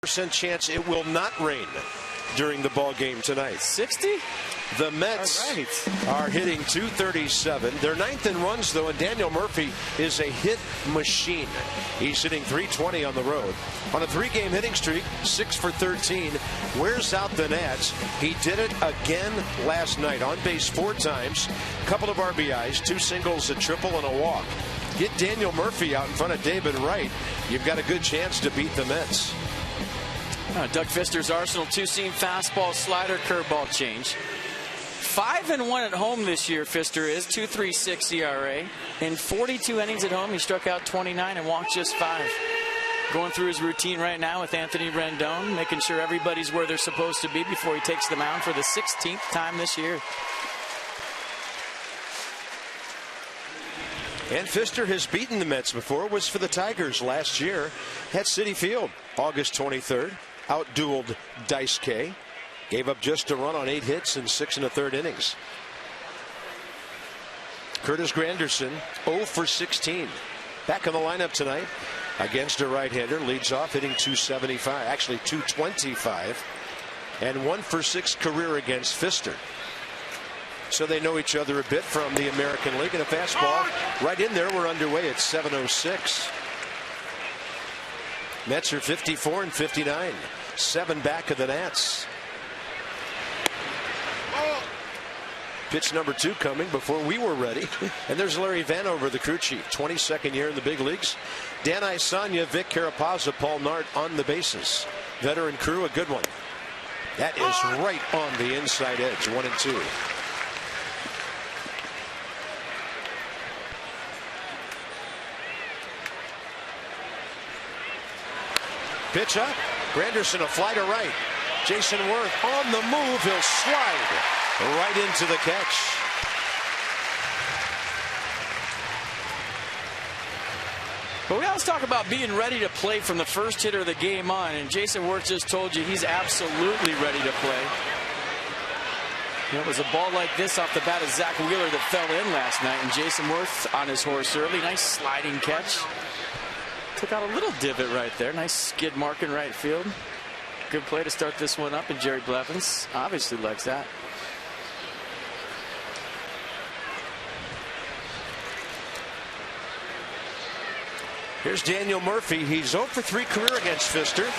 % chance it will not rain during the ball game tonight. 60? The Mets are hitting .237. They're ninth in runs, though, and Daniel Murphy is a hit machine. He's hitting .320 on the road. On a 3-game hitting streak, 6 for 13. Wears out the Nats. He did it again last night. On base 4 times. A couple of RBIs, 2 singles, a triple, and a walk. Get Daniel Murphy out in front of David Wright. You've got a good chance to beat the Mets. Doug Fister's arsenal: 2-seam fastball, slider, curveball change. 5-1 at home this year. Fister is 2.36 ERA. In 42 innings at home, he struck out 29 and walked just 5. Going through his routine right now with Anthony Rendon, making sure everybody's where they're supposed to be before he takes the mound for the 16th time this year. And Fister has beaten the Mets before. Was for the Tigers last year at Citi Field, August 23rd. Outdueled Dice K. Gave up just a run on 8 hits in 6 1/3 innings. Curtis Granderson 0 for 16. Back in the lineup tonight against a right-hander. Leads off hitting .275, actually .225, and 1 for 6 career against Fister. So they know each other a bit from the American League. And a fastball right in there. We're underway at 7:06. Mets are 54 and 59. 7 back of the Nats. Pitch number 2 coming before we were ready. And there's Larry Vanover, the crew chief, 22nd year in the big leagues. Dan Isanya, Vic Carapazza, Paul Nart on the bases. Veteran crew, a good one. That is right on the inside edge, 1-2. Pitch up. Granderson, a fly to right. Jason Worth on the move. He'll slide right into the catch. But we always talk about being ready to play from the first hitter of the game on, and Jason Worth just told you he's absolutely ready to play. It was a ball like this off the bat of Zach Wheeler that fell in last night, and Jason Worth on his horse early. Nice sliding catch. Took out a little divot right there. Nice skid mark in right field. Good play to start this one up, and Jerry Blevins obviously likes that. Here's Daniel Murphy. He's 0 for 3 career against Fister.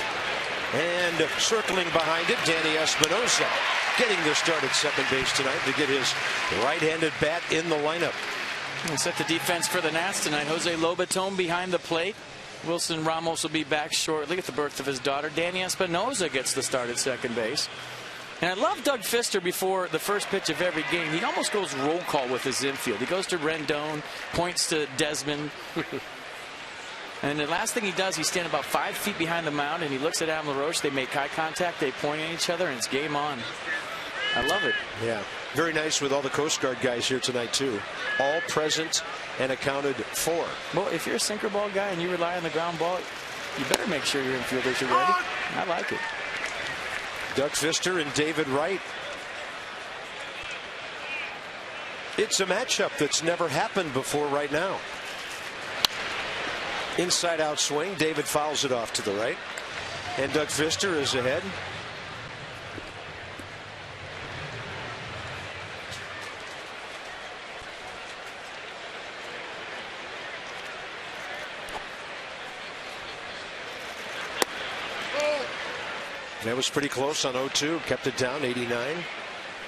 And circling behind it, Danny Espinosa getting the start at second base tonight to get his right-handed bat in the lineup. And set the defense for the Nats tonight. Jose Lobaton behind the plate. Wilson Ramos will be back shortly at the birth of his daughter. Danny Espinosa gets the start at second base. And I love Doug Fister before the first pitch of every game. He almost goes roll call with his infield. He goes to Rendon, points to Desmond. And the last thing he does, he's standing about 5 feet behind the mound, and he looks at Adam LaRoche. They make eye contact. They point at each other, and it's game on. I love it. Yeah, very nice with all the Coast Guard guys here tonight, too. All present and accounted for. Well, if you're a sinker ball guy and you rely on the ground ball, you better make sure your infielders are ready. I like it. Doug Fister and David Wright. It's a matchup that's never happened before right now. Inside out swing. David fouls it off to the right. And Doug Fister is ahead. That was pretty close on 0-2. Kept it down, 89.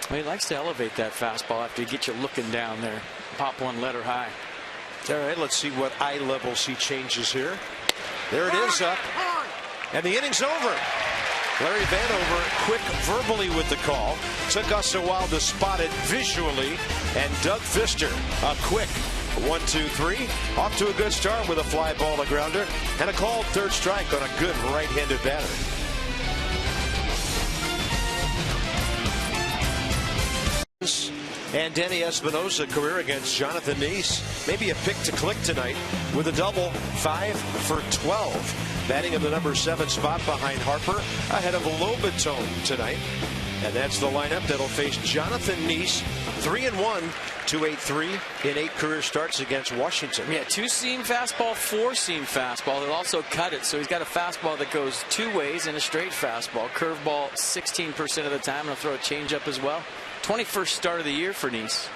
Well, he likes to elevate that fastball after he gets you looking down there. Pop one letter high. All right, let's see what eye levels he changes here. There it is, up. And the inning's over. Larry Vanover quick verbally with the call. Took us a while to spot it visually. And Doug Fister, a quick 1-2-3. Off to a good start with a fly ball, a grounder, and a called third strike on a good right-handed batter. And Danny Espinosa career against Jonathan Neese. Maybe a pick to click tonight with a double. 5 for 12. Batting in the number 7 spot behind Harper. Ahead of Lobaton tonight. And that's the lineup that'll face Jonathan Nies, 3-1, 2.83 in 8 career starts against Washington. Yeah, 2-seam fastball, 4-seam fastball. He'll also cut it, so he's got a fastball that goes 2 ways and a straight fastball. Curveball 16% of the time, and he'll throw a changeup as well. 21st start of the year for Nies.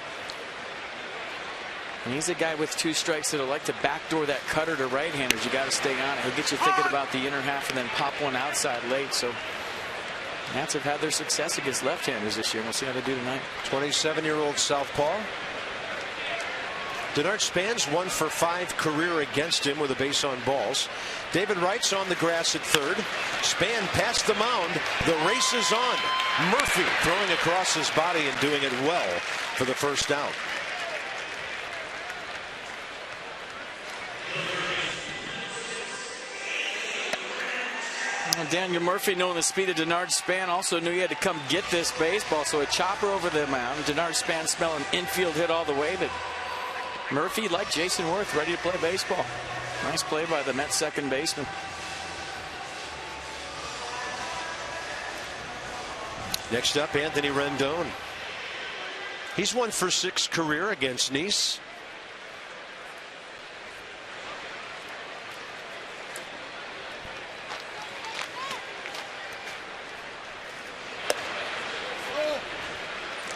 And he's a guy with 2 strikes that'll like to backdoor that cutter to right-handers. You got to stay on it. He'll get you thinking about the inner half and then pop one outside late. So Nats have had their success against left-handers this year. We'll see how they do tonight. 27-year-old southpaw. Denard Span's 1 for 5 career against him with a base on balls. David Wright's on the grass at third. Span past the mound. The race is on. Murphy throwing across his body and doing it well for the first out. Daniel Murphy, knowing the speed of Denard Span, also knew he had to come get this baseball, so a chopper over the mound. Denard Span smelling infield hit all the way, but Murphy, like Jason Worth, ready to play baseball. Nice play by the Mets second baseman. Next up, Anthony Rendon. He's 1 for 6 career against Nies.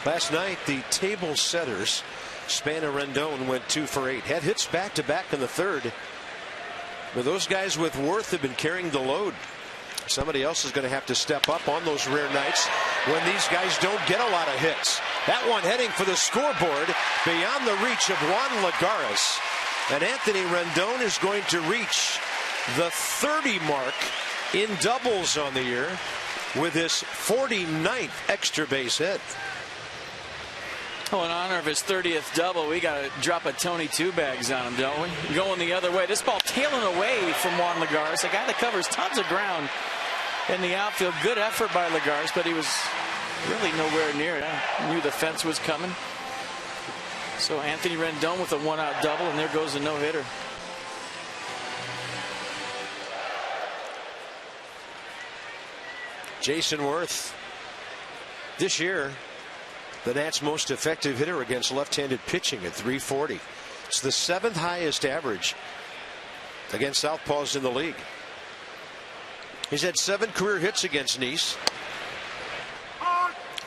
Last night, the table setters, Span and Rendon, went 2 for 8. Had hits back-to-back in the third. But those guys with Worth have been carrying the load. Somebody else is going to have to step up on those rare nights when these guys don't get a lot of hits. That one heading for the scoreboard beyond the reach of Juan Lagares. And Anthony Rendon is going to reach the 30 mark in doubles on the year with his 49th extra base hit. Oh, in honor of his 30th double, we got to drop a Tony 2 bags on him, don't we? Going the other way. This ball tailing away from Juan Lagares, a guy that covers tons of ground in the outfield. Good effort by Lagares, but he was really nowhere near it. I knew the fence was coming. So Anthony Rendon with a 1-out double, and there goes a no-hitter. Jason Worth, this year, the Nats' most effective hitter against left-handed pitching at .340. It's the 7th highest average against southpaws in the league. He's had 7 career hits against Nies.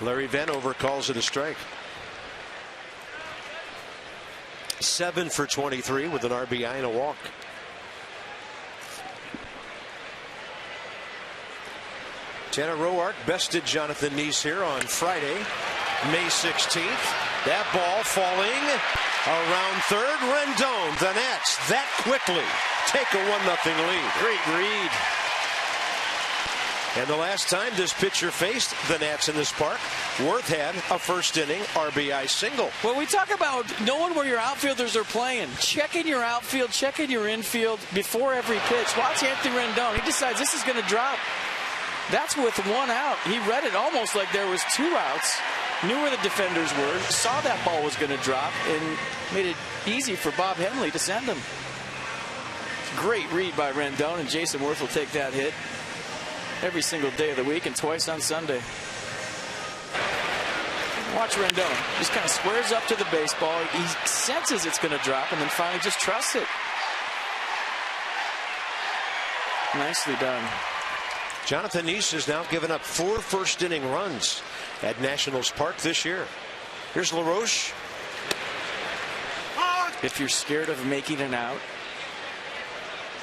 Larry Vanover calls it a strike. 7 for 23 with an RBI and a walk. Tanner Roark bested Jonathan Nies here on Friday, May 16th. That ball falling around third. Rendon, the Nats that quickly take a 1-0 lead. Great read. And the last time this pitcher faced the Nats in this park, Worth had a first inning RBI single. Well, we talk about knowing where your outfielders are playing. Checking your outfield, checking your infield before every pitch. Watch Anthony Rendon. He decides this is going to drop. That's with 1 out. He read it almost like there was 2 outs. Knew where the defenders were. Saw that ball was going to drop and made it easy for Bob Henley to send him. Great read by Rendon, and Jason Worth will take that hit every single day of the week and twice on Sunday. Watch Rendon. Just kind of squares up to the baseball. He senses it's going to drop and then finally just trusts it. Nicely done. Jonathan Nies has now given up 4 first-inning runs at Nationals Park this year. Here's LaRoche. If you're scared of making an out,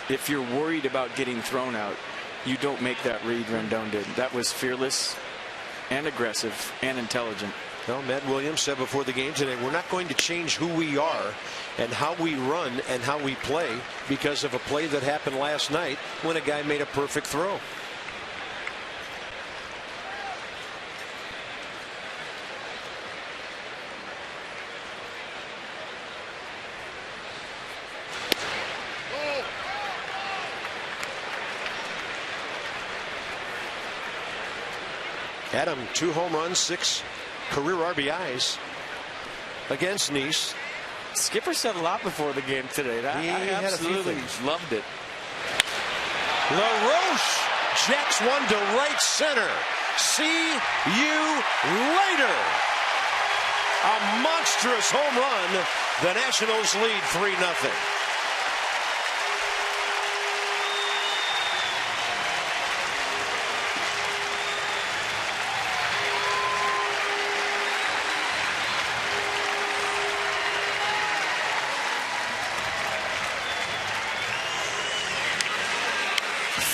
if you're worried about getting thrown out, you don't make that read Rendon did. That was fearless and aggressive and intelligent. Well, Matt Williams said before the game today, we're not going to change who we are and how we run and how we play because of a play that happened last night when a guy made a perfect throw. Adam, 2 home runs, 6 career RBIs against Nies. Skipper said a lot before the game today. I absolutely loved it. LaRoche jacks one to right center. See you later. A monstrous home run. The Nationals lead 3-0.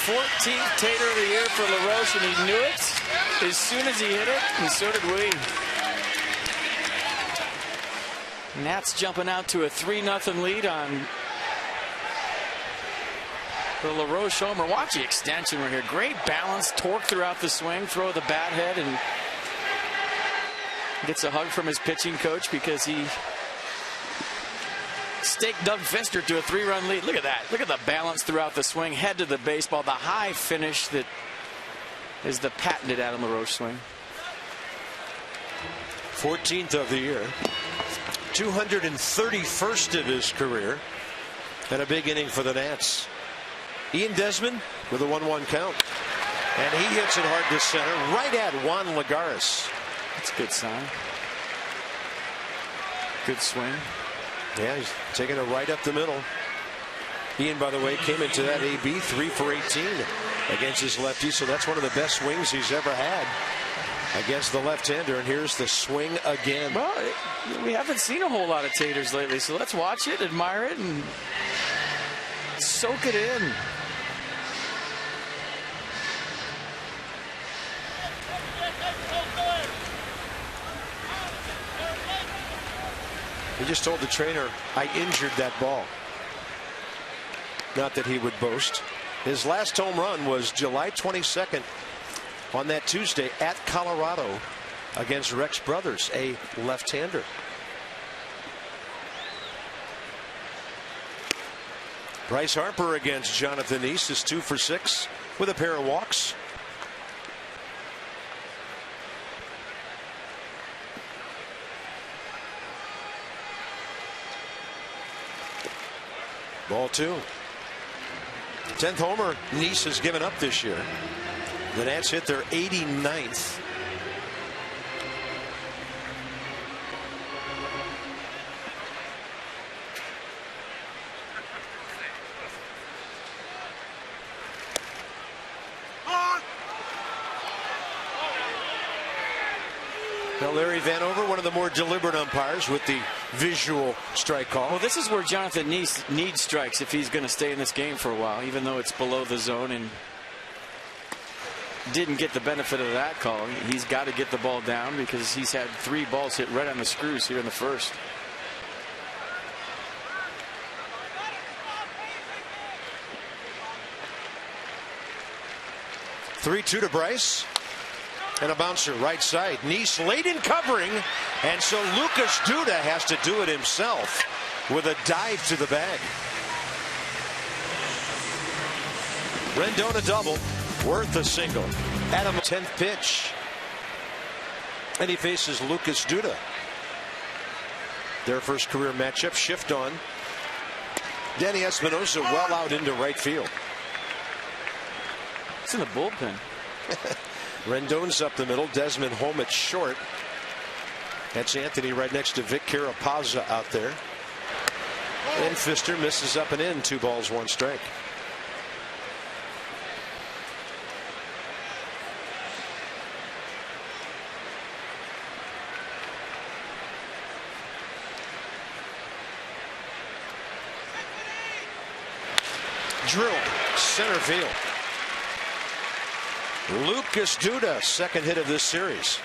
#14th Tater of the year for LaRoche, and he knew it as soon as he hit it, and so did we. Nats jumping out to a 3-0 lead on the LaRoche homer. Watch the extension right here. Great balance, torque throughout the swing, throw the bat head, and gets a hug from his pitching coach because he staked Doug Fister to a 3-run lead. Look at that. Look at the balance throughout the swing. Head to the baseball. The high finish that is the patented Adam LaRoche swing. 14th of the year. 231st of his career. And a big inning for the Nats. Ian Desmond with a 1-1 count. And he hits it hard to center, right at Juan Lagares. That's a good sign. Good swing. Yeah, he's taking it right up the middle. Ian, by the way, came into that AB 3 for 18 against his lefty, so that's one of the best swings he's ever had against the left-hander. And here's the swing again. Well, we haven't seen a whole lot of Taters lately, so let's watch it, admire it, and soak it in. He just told the trainer, I injured that ball. Not that he would boast. His last home run was July 22nd on that Tuesday at Colorado against Rex Brothers, a left-hander. Bryce Harper against Jonathan Niese is 2 for 6 with a pair of walks. Ball 2. 10th homer Niese has given up this year. The Nats hit their 89th. Now Larry Vanover, one of the more deliberate umpires with the visual strike call. Well, this is where Jonathan Niese needs strikes if he's going to stay in this game for a while, even though it's below the zone and didn't get the benefit of that call. He's got to get the ball down because he's had 3 balls hit right on the screws here in the first. Three-2 to Bryce. And a bouncer right side. Niese late in covering, and so Lucas Duda has to do it himself with a dive to the bag. Rendon a double, Worth a single. Adam 10th pitch, and he faces Lucas Duda. Their first career matchup. Shift on. Danny Espinosa well out into right field. It's in the bullpen. Rendon's up the middle. Desmond home at short. That's Anthony right next to Vic Carapazza out there. And Fister misses up and in. 2 balls, 1 strike. Drilled center field. Lucas Duda, second hit of this series.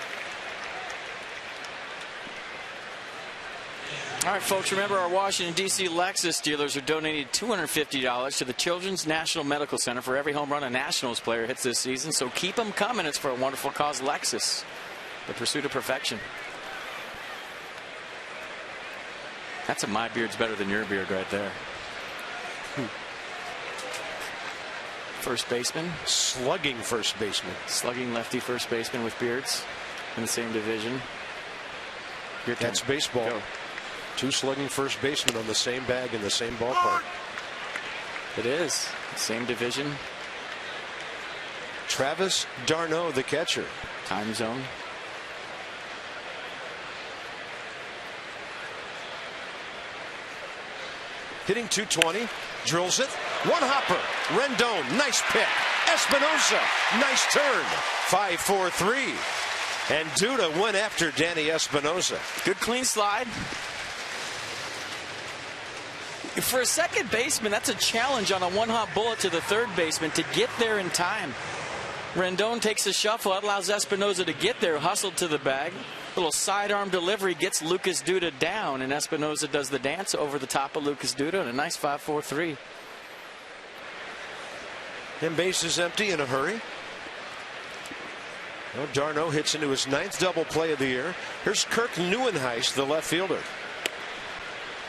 All right, folks, remember our Washington, D.C. Lexus dealers are donating $250 to the Children's National Medical Center for every home run a Nationals player hits this season. So keep them coming. It's for a wonderful cause. Lexus, the pursuit of perfection. That's a my beard's better than your beard right there. First baseman. Slugging first baseman. Slugging lefty first baseman with beards in the same division. That's baseball. Go. 2 slugging first basemen on the same bag in the same ballpark. It is. Same division. Travis d'Arnaud, the catcher. Time zone. Hitting .220, drills it. One hopper. Rendon, nice pick. Espinosa, nice turn. 5-4-3. And Duda went after Danny Espinosa. Good clean slide. For a second baseman, that's a challenge on a one-hop bullet to the third baseman to get there in time. Rendon takes a shuffle. That allows Espinosa to get there, hustled to the bag. Little sidearm delivery gets Lucas Duda down, and Espinosa does the dance over the top of Lucas Duda, and a nice 5-4-3. And base is empty in a hurry. Well, d'Arnaud hits into his 9th double play of the year. Here's Kirk Neuenhuis, the left fielder.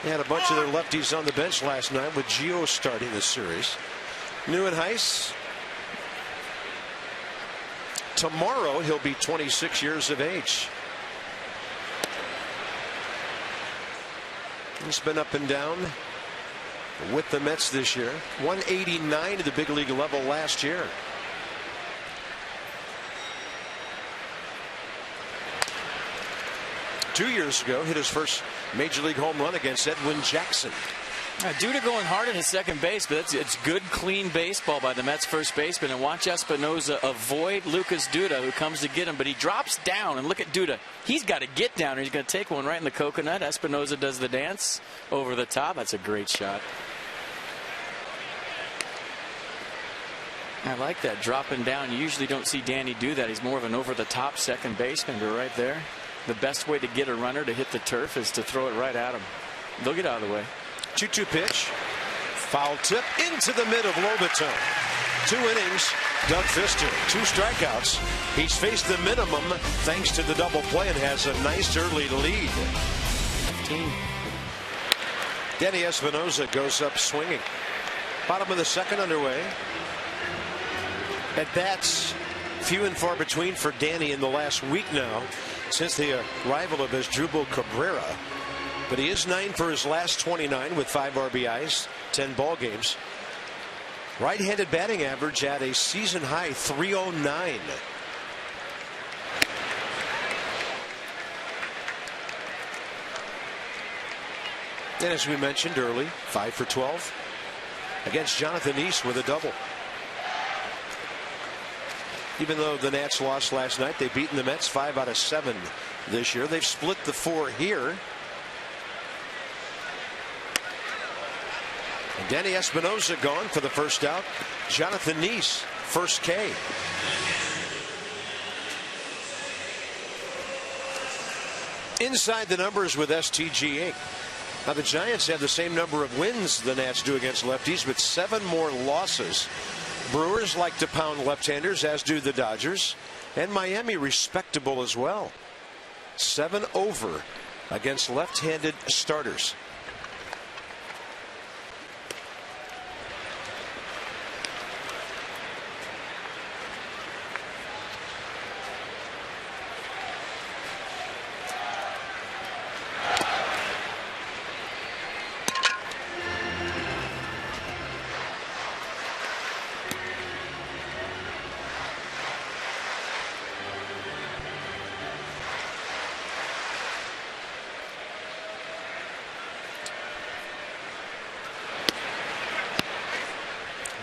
They had a bunch of their lefties on the bench last night with Gio starting the series. Neuenhuis, tomorrow he'll be 26 years of age. He's been up and down with the Mets this year. 189 at the big league level last year. Two years ago, hit his first major league home run against Edwin Jackson. Duda going hard at his second base, but it's good, clean baseball by the Mets first baseman. And watch Espinosa avoid Lucas Duda, who comes to get him, but he drops down. And look at Duda. He's got to get down, or he's going to take one right in the coconut. Espinosa does the dance over the top. That's a great shot. I like that, dropping down. You usually don't see Danny do that. He's more of an over-the-top second baseman, but right there, the best way to get a runner to hit the turf is to throw it right at him. They'll get out of the way. 2-2 pitch. Foul tip into the mid of Lobaton. 2 innings. Doug Fister, 2 strikeouts. He's faced the minimum thanks to the double play and has a nice early lead. 15. Danny Espinosa goes up swinging. Bottom of the second underway. At bats, few and far between for Danny in the last week now since the arrival of Asdrubal Cabrera. But he is 9 for his last 29 with 5 RBIs, 10 ball games. Right-handed batting average at a season high 309. And as we mentioned early, 5 for 12 against Jonathan East with a double. Even though the Nats lost last night, they've beaten the Mets 5 out of 7 this year. They've split the 4 here. And Danny Espinosa gone for the first out. Jonathan Neese, first K. Inside the numbers with STG8. Now the Giants have the same number of wins the Nats do against lefties, but 7 more losses. Brewers like to pound left-handers, as do the Dodgers. And Miami respectable as well. 7 over against left-handed starters.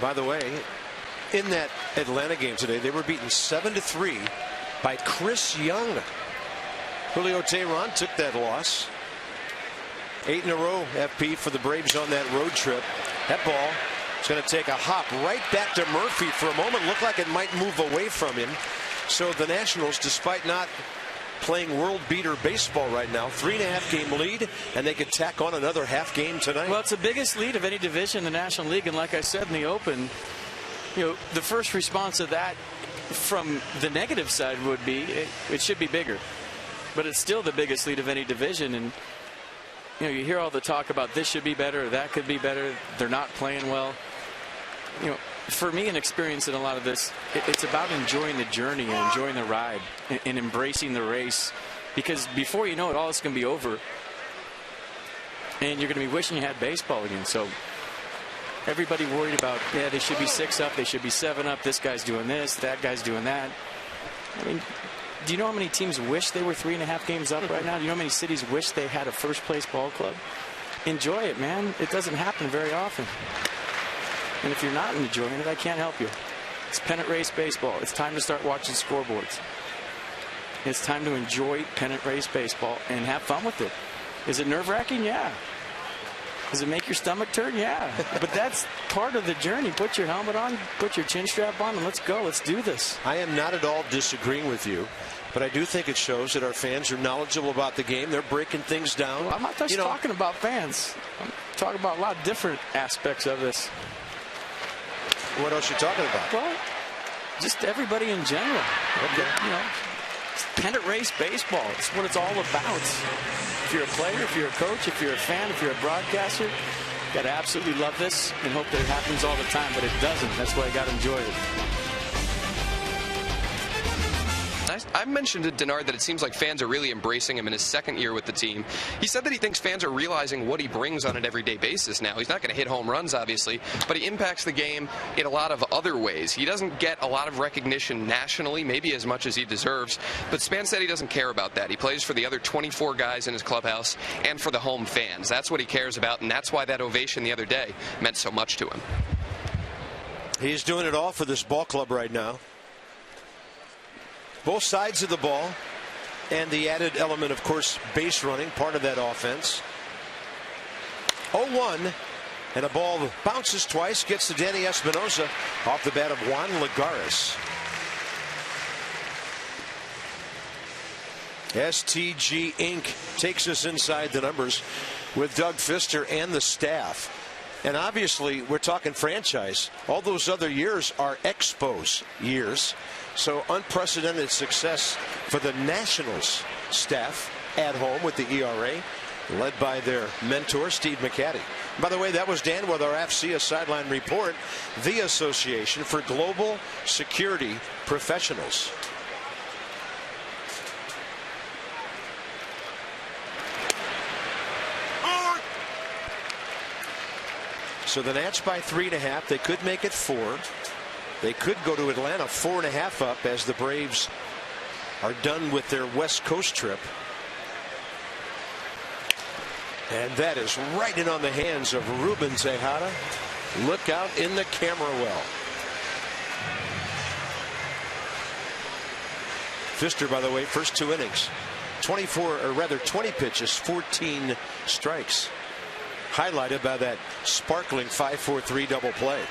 By the way, in that Atlanta game today, they were beaten 7-3 by Chris Young. Julio Teheran took that loss. 8 in a row FP for the Braves on that road trip. That ball is going to take a hop right back to Murphy. For a moment, looked like it might move away from him. So the Nationals, despite not playing world beater baseball right now, 3.5 game lead, and they could tack on another half game tonight. Well, it's the biggest lead of any division in the National League, and like I said in the open, you know, the first response to that from the negative side would be it should be bigger, but it's still the biggest lead of any division. And you know, you hear all the talk about this should be better, that could be better, they're not playing well. You know, for me, an experience in a lot of this, it's about enjoying the journey and enjoying the ride and embracing the race, because before you know it, all it's going to be over and you're going to be wishing you had baseball again. So Everybody worried about, yeah, they should be 6 up, they should be 7 up, this guy's doing this, that guy's doing that. I mean, do you know how many teams wish they were 3.5 games up right now? Do you know how many cities wish they had a first-place ball club? Enjoy it, man. It doesn't happen very often. And if you're not enjoying it, I can't help you. It's pennant race baseball. It's time to start watching scoreboards. It's time to enjoy pennant race baseball and have fun with it. Is it nerve-wracking? Yeah. Does it make your stomach turn? Yeah. But that's part of the journey. Put your helmet on, put your chin strap on, and let's go. Let's do this. I am not at all disagreeing with you, but I do think it shows that our fans are knowledgeable about the game. They're breaking things down. Well, I'm not just talking about fans. I'm talking about a lot of different aspects of this. What else are you talking about? Well, just everybody in general. Okay. It's pennant race baseball. It's what it's all about. If you're a player, if you're a coach, if you're a fan, if you're a broadcaster, you got to absolutely love this and hope that it happens all the time, but it doesn't. That's why you got to enjoy it. I mentioned to Denard that it seems like fans are really embracing him in his second year with the team. He said that he thinks fans are realizing what he brings on an everyday basis now. He's not going to hit home runs, obviously, but he impacts the game in a lot of other ways. He doesn't get a lot of recognition nationally, maybe as much as he deserves, but Span said he doesn't care about that. He plays for the other 24 guys in his clubhouse and for the home fans. That's what he cares about, and that's why that ovation the other day meant so much to him. He's doing it all for this ball club right now. Both sides of the ball, and the added element, of course, base running, part of that offense. 0-1, and a ball bounces twice, gets to Danny Espinosa off the bat of Juan Lagares. STG Inc. takes us inside the numbers with Doug Fister and the staff. And obviously, we're talking franchise. All those other years are Expos years. So unprecedented success for the Nationals staff at home with the ERA, led by their mentor, Steve McCatty. By the way, that was Dan with our AFCEA sideline report, the Association for Global Security Professionals. So the Nats by 3.5. They could make it 4. They could go to Atlanta 4.5 up as the Braves are done with their West Coast trip. And that is right in on the hands of Ruben Tejada. Look out in the camera well. Fister, by the way, first 2 innings, 20 pitches, 14 strikes. Highlighted by that sparkling 5-4-3 double play.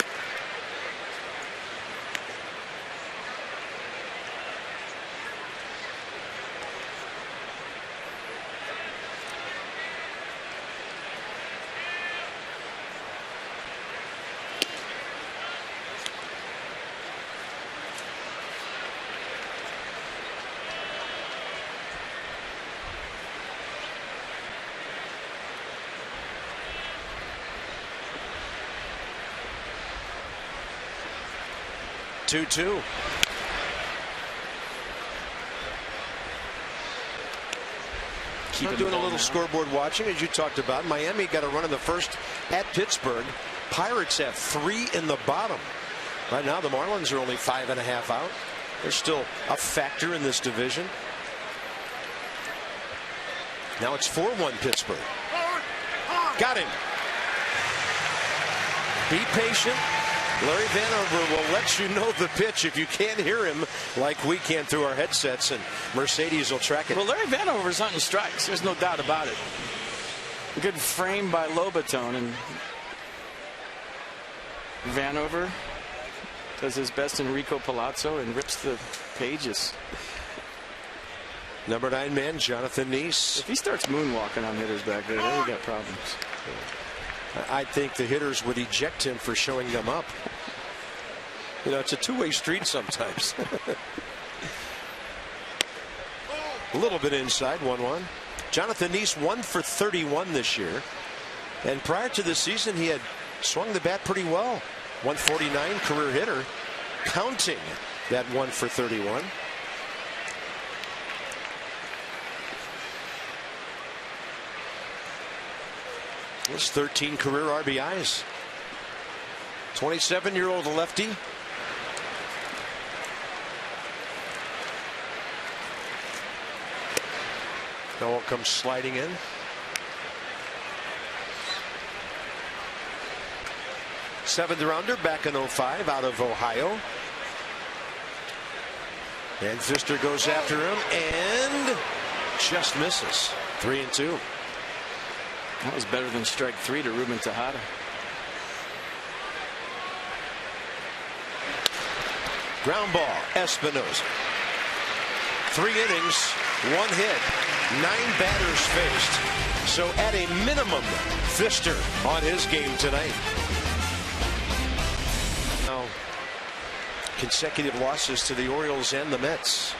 Two. Keep doing a little scoreboard watching, as you talked about. Miami got a run in the first at Pittsburgh. Pirates have 3 in the bottom. Right now, the Marlins are only 5.5 out. They're still a factor in this division. Now it's 4-1 Pittsburgh. Got him. Be patient. Larry Vanover will let you know the pitch if you can't hear him like we can through our headsets, and Mercedes will track it. Well, Larry Vanover's hunting strikes. There's no doubt about it. Good frame by Lobaton, and Vanover does his best in Rico Palazzo and rips the pages. Number 9 man, Jonathan Neese. If he starts moonwalking on hitters back there, then we got problems. I think the hitters would eject him for showing them up. You know, it's a two-way street sometimes. A little bit inside, 1-1. Jonathan Neese 1 for 31 this year. And prior to the season, he had swung the bat pretty well. 149 career hitter, counting that 1 for 31. It's 13 career RBIs. 27-year-old lefty. Noel comes sliding in. Seventh rounder back in 05 out of Ohio. And Pfister goes after him and just misses. 3-2. That was better than strike 3 to Ruben Tejada. Ground ball, Espinosa. 3 innings, 1 hit, 9 batters faced. So at a minimum, Pfister on his game tonight. Now, consecutive losses to the Orioles and the Mets.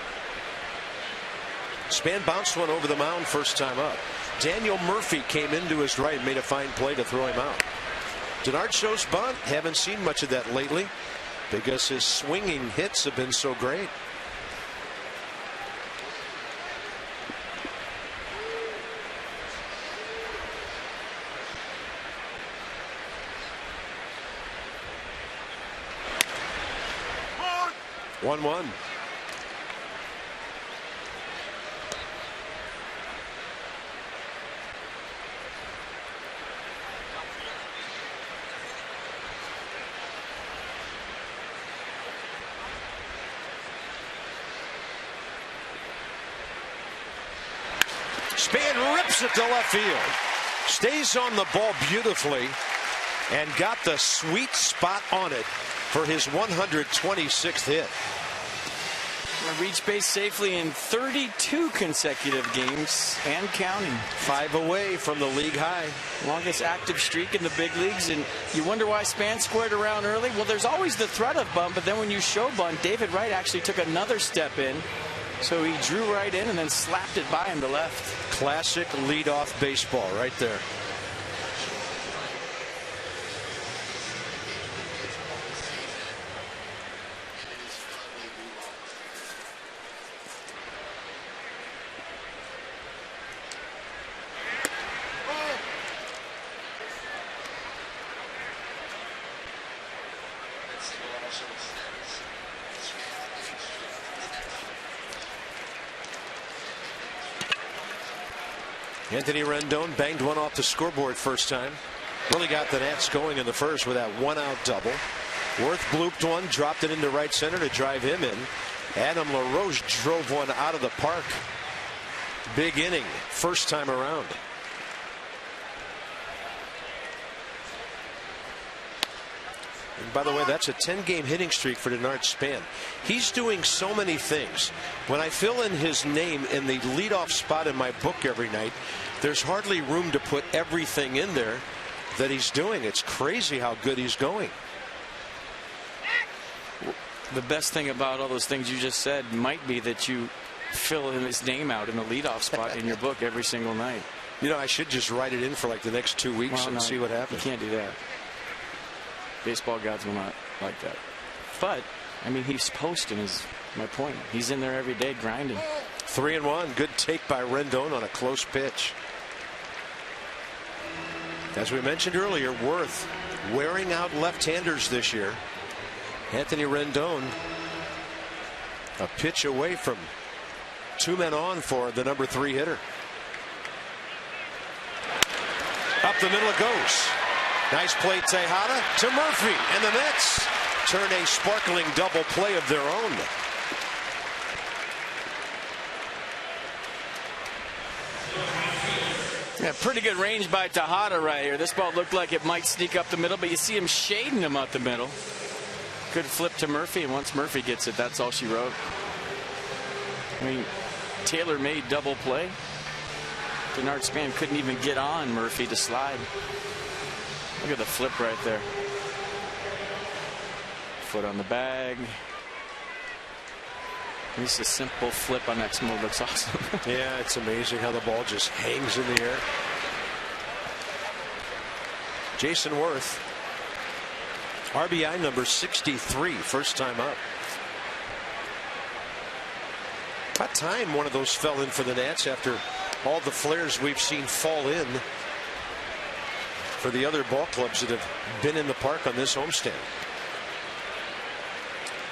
Span bounced one over the mound first time up. Daniel Murphy came into his right, made a fine play to throw him out. Denard shows bunt. Haven't seen much of that lately because his swinging hits have been so great. One. Span rips it to left field. Stays on the ball beautifully and got the sweet spot on it for his 126th hit. Reached base safely in 32 consecutive games and counting. 5 away from the league high. Longest active streak in the big leagues. And you wonder why Span squared around early. Well, there's always the threat of bunt, but then when you show bunt, David Wright actually took another step in. So he drew right in and then slapped it by him to left. Classic leadoff baseball right there. Anthony Rendon banged one off the scoreboard first time. Really got the Nats going in the first with that 1-out double. Worth blooped one, dropped it into right center to drive him in. Adam LaRoche drove one out of the park. Big inning, first time around. And by the way, that's a 10-game hitting streak for Denard Span. He's doing so many things. When I fill in his name in the leadoff spot in my book every night, there's hardly room to put everything in there that he's doing. It's crazy how good he's going. The best thing about all those things you just said might be that you fill in his name out in the leadoff spot in your book every single night. You know, I should just write it in for like the next 2 weeks and see what happens. You can't do that. Baseball gods will not like that. But, I mean, he's posting is my point. He's in there every day grinding. 3-1. Good take by Rendon on a close pitch. As we mentioned earlier, Worth wearing out left-handers this year. Anthony Rendon a pitch away from 2 men on for the number 3 hitter. Up the middle it goes. Nice play, Tejada to Murphy, and the Mets turn a sparkling double play of their own. Yeah, pretty good range by Tejada right here. This ball looked like it might sneak up the middle, but you see him shading him up the middle. Good flip to Murphy, and once Murphy gets it, that's all she wrote. I mean, tailor-made double play. Denard Span couldn't even get on Murphy to slide. Look at the flip right there. Foot on the bag. At least a simple flip on that move looks awesome. Yeah, it's amazing how the ball just hangs in the air. Jason Worth, RBI number 63, first time up. About time one of those fell in for the Nats after all the flares we've seen fall in for the other ball clubs that have been in the park on this homestand.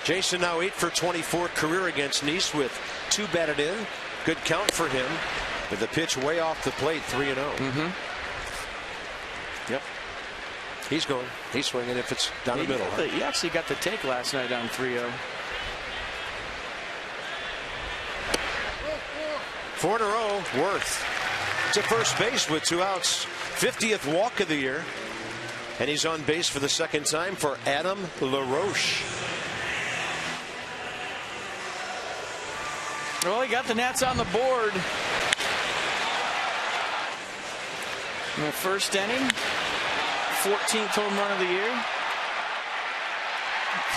Jason now 8 for 24 career against Nice with 2 batted in. Good count for him. But the pitch way off the plate, 3-0. Yep. He's going. He's swinging if it's down the middle. He actually got the take last night on 3-0. 4 in a row. Worth to first base with 2 outs. 50th walk of the year. And he's on base for the second time for Adam LaRoche. Well, he got the Nats on the board. In the first inning, 14th home run of the year.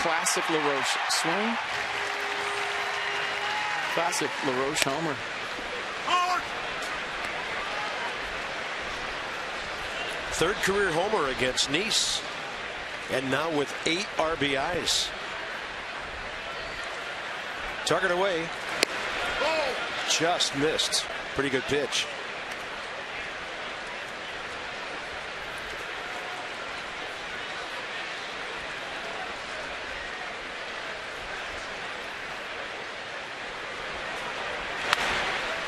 Classic LaRoche swing. Classic LaRoche homer. Third career homer against Nice. And now with 8 RBIs. Target away. Just missed. Pretty good pitch.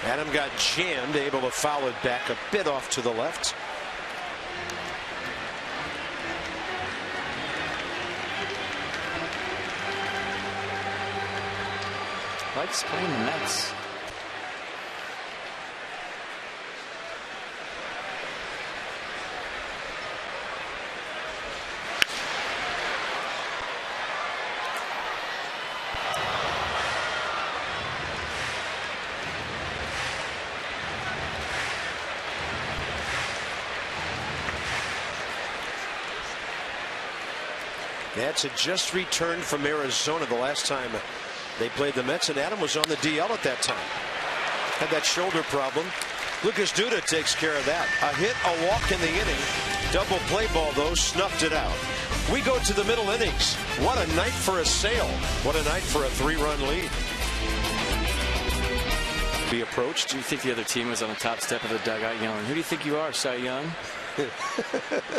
Adam got jammed, able to foul it back a bit off to the left. Likes playing the Mets. Nats had just returned from Arizona the last time they played the Mets, and Adam was on the DL at that time. Had that shoulder problem. Lucas Duda takes care of that. A hit, a walk in the inning. Double play ball, though, snuffed it out. We go to the middle innings. What a night for a sale. What a night for a 3-run lead. Be approached. Do you think the other team was on the top step of the dugout yelling, "Who do you think you are, Cy Young?"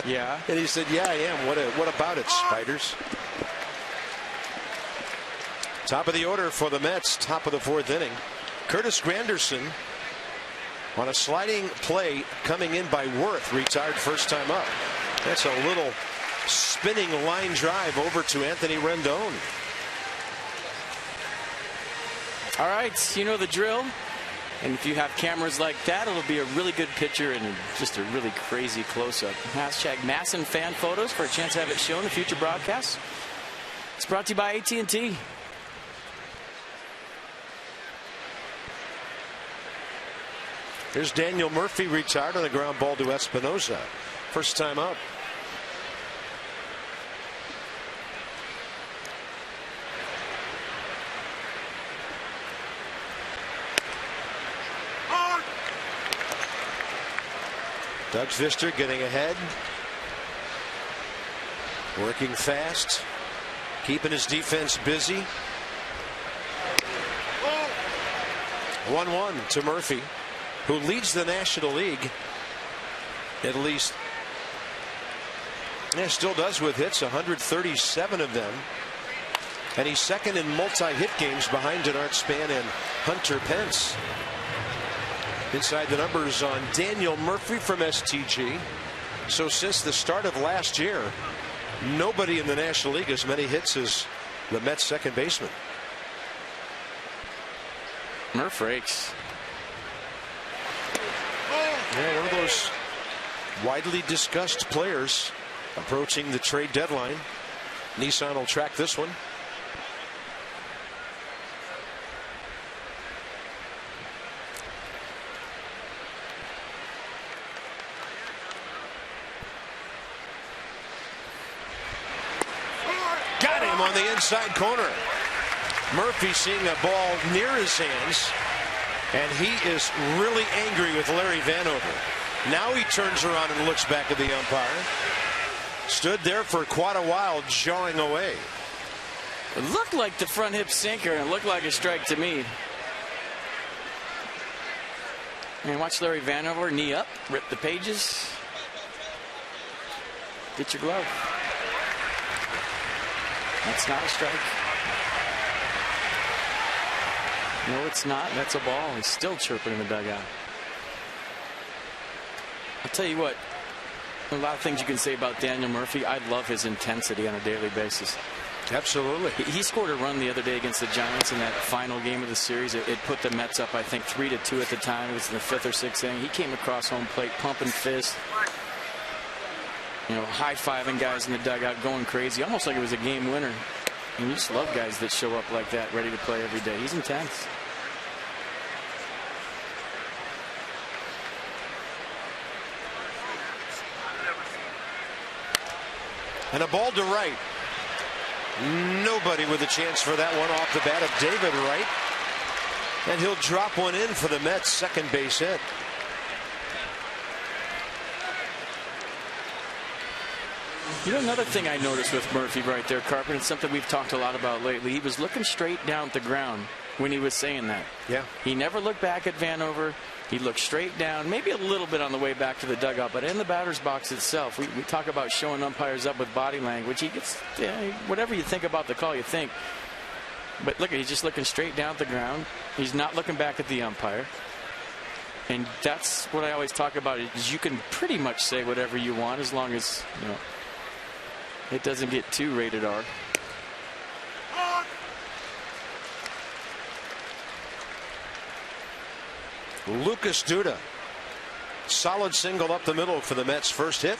Yeah. And he said, "Yeah, I am. What about it, Spiders?" Top of the order for the Mets, top of the 4th inning. Curtis Granderson on a sliding play coming in by Worth, retired first time up. That's a little spinning line drive over to Anthony Rendon. All right, you know the drill. And if you have cameras like that, it'll be a really good picture and just a really crazy close-up. Hashtag Masson fan photos for a chance to have it shown in future broadcasts. It's brought to you by AT&T. Here's Daniel Murphy, retired on a ground ball to Espinosa. First time up. Doug Fister getting ahead. Working fast. Keeping his defense busy. 1-1 to Murphy, who leads the National League. At least. Yeah, still does with hits, 137 of them. And he's second in multi-hit games behind Denard Span and Hunter Pence. Inside the numbers on Daniel Murphy from STG. So since the start of last year, nobody in the National League as many hits as the Mets second baseman. Murph rakes. Yeah, one of those widely discussed players approaching the trade deadline. Nissan will track this one. Got him on the inside corner. Murphy seeing a ball near his hands, and he is really angry with Larry Vanover. Now he turns around and looks back at the umpire. Stood there for quite a while, jawing away. It looked like the front hip sinker, and it looked like a strike to me. And watch Larry Vanover knee up, rip the pages. Get your glove. That's not a strike. No, it's not. That's a ball. He's still chirping in the dugout. I'll tell you what, a lot of things you can say about Daniel Murphy. I love his intensity on a daily basis. Absolutely. He scored a run the other day against the Giants in that final game of the series. It put the Mets up, I think, 3-2 at the time. It was in the 5th or 6th inning. He came across home plate, pumping fists, high-fiving guys in the dugout, going crazy, almost like it was a game winner. And you just love guys that show up like that, ready to play every day. He's intense. And a ball to right. Nobody with a chance for that one off the bat of David Wright. And he'll drop one in for the Mets' second base hit. Another thing I noticed with Murphy right there, Carpenter, it's something we've talked a lot about lately. He was looking straight down at the ground when he was saying that. Yeah. He never looked back at Vanover. He looked straight down, maybe a little bit on the way back to the dugout, but in the batter's box itself, we talk about showing umpires up with body language. He gets, whatever you think about the call, you think. But look, he's just looking straight down at the ground. He's not looking back at the umpire. And that's what I always talk about, is you can pretty much say whatever you want as long as, it doesn't get too rated R. Lucas Duda. Solid single up the middle for the Mets' first hit.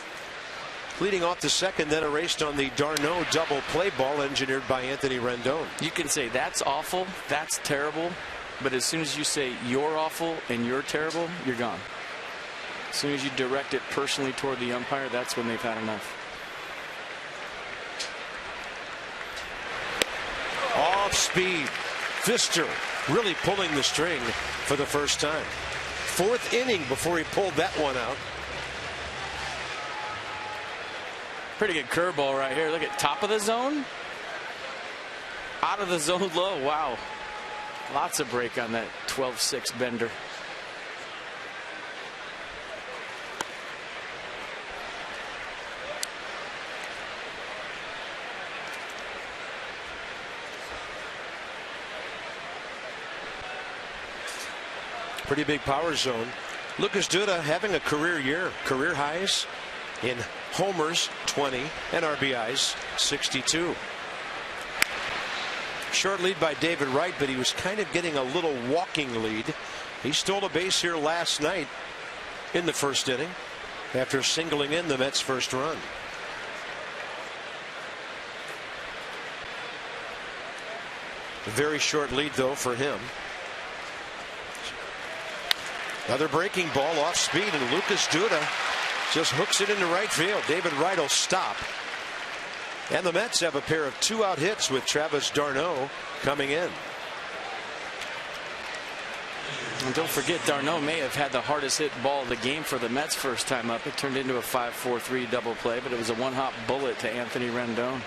Leading off the second, then erased on the d'Arnaud double play ball engineered by Anthony Rendon. You can say that's awful, that's terrible, but as soon as you say you're awful and you're terrible, you're gone. As soon as you direct it personally toward the umpire, that's when they've had enough. Off speed. Pfister really pulling the string for the first time. 4th inning before he pulled that one out. Pretty good curveball right here. Look at top of the zone. Out of the zone low. Wow. Lots of break on that 12-6 bender. Pretty big power zone. Lucas Duda having a career year. Career highs in homers 20 and RBIs 62. Short lead by David Wright, but he was kind of getting a little walking lead. He stole a base here last night in the first inning after singling in the Mets' first run. A very short lead though for him. Another breaking ball off speed, and Lucas Duda just hooks it into right field. David Wright will stop. And the Mets have a pair of 2-out hits with Travis d'Arnaud coming in. And don't forget, d'Arnaud may have had the hardest hit ball of the game for the Mets first time up. It turned into a 5-4-3 double play, but it was a one-hop bullet to Anthony Rendon.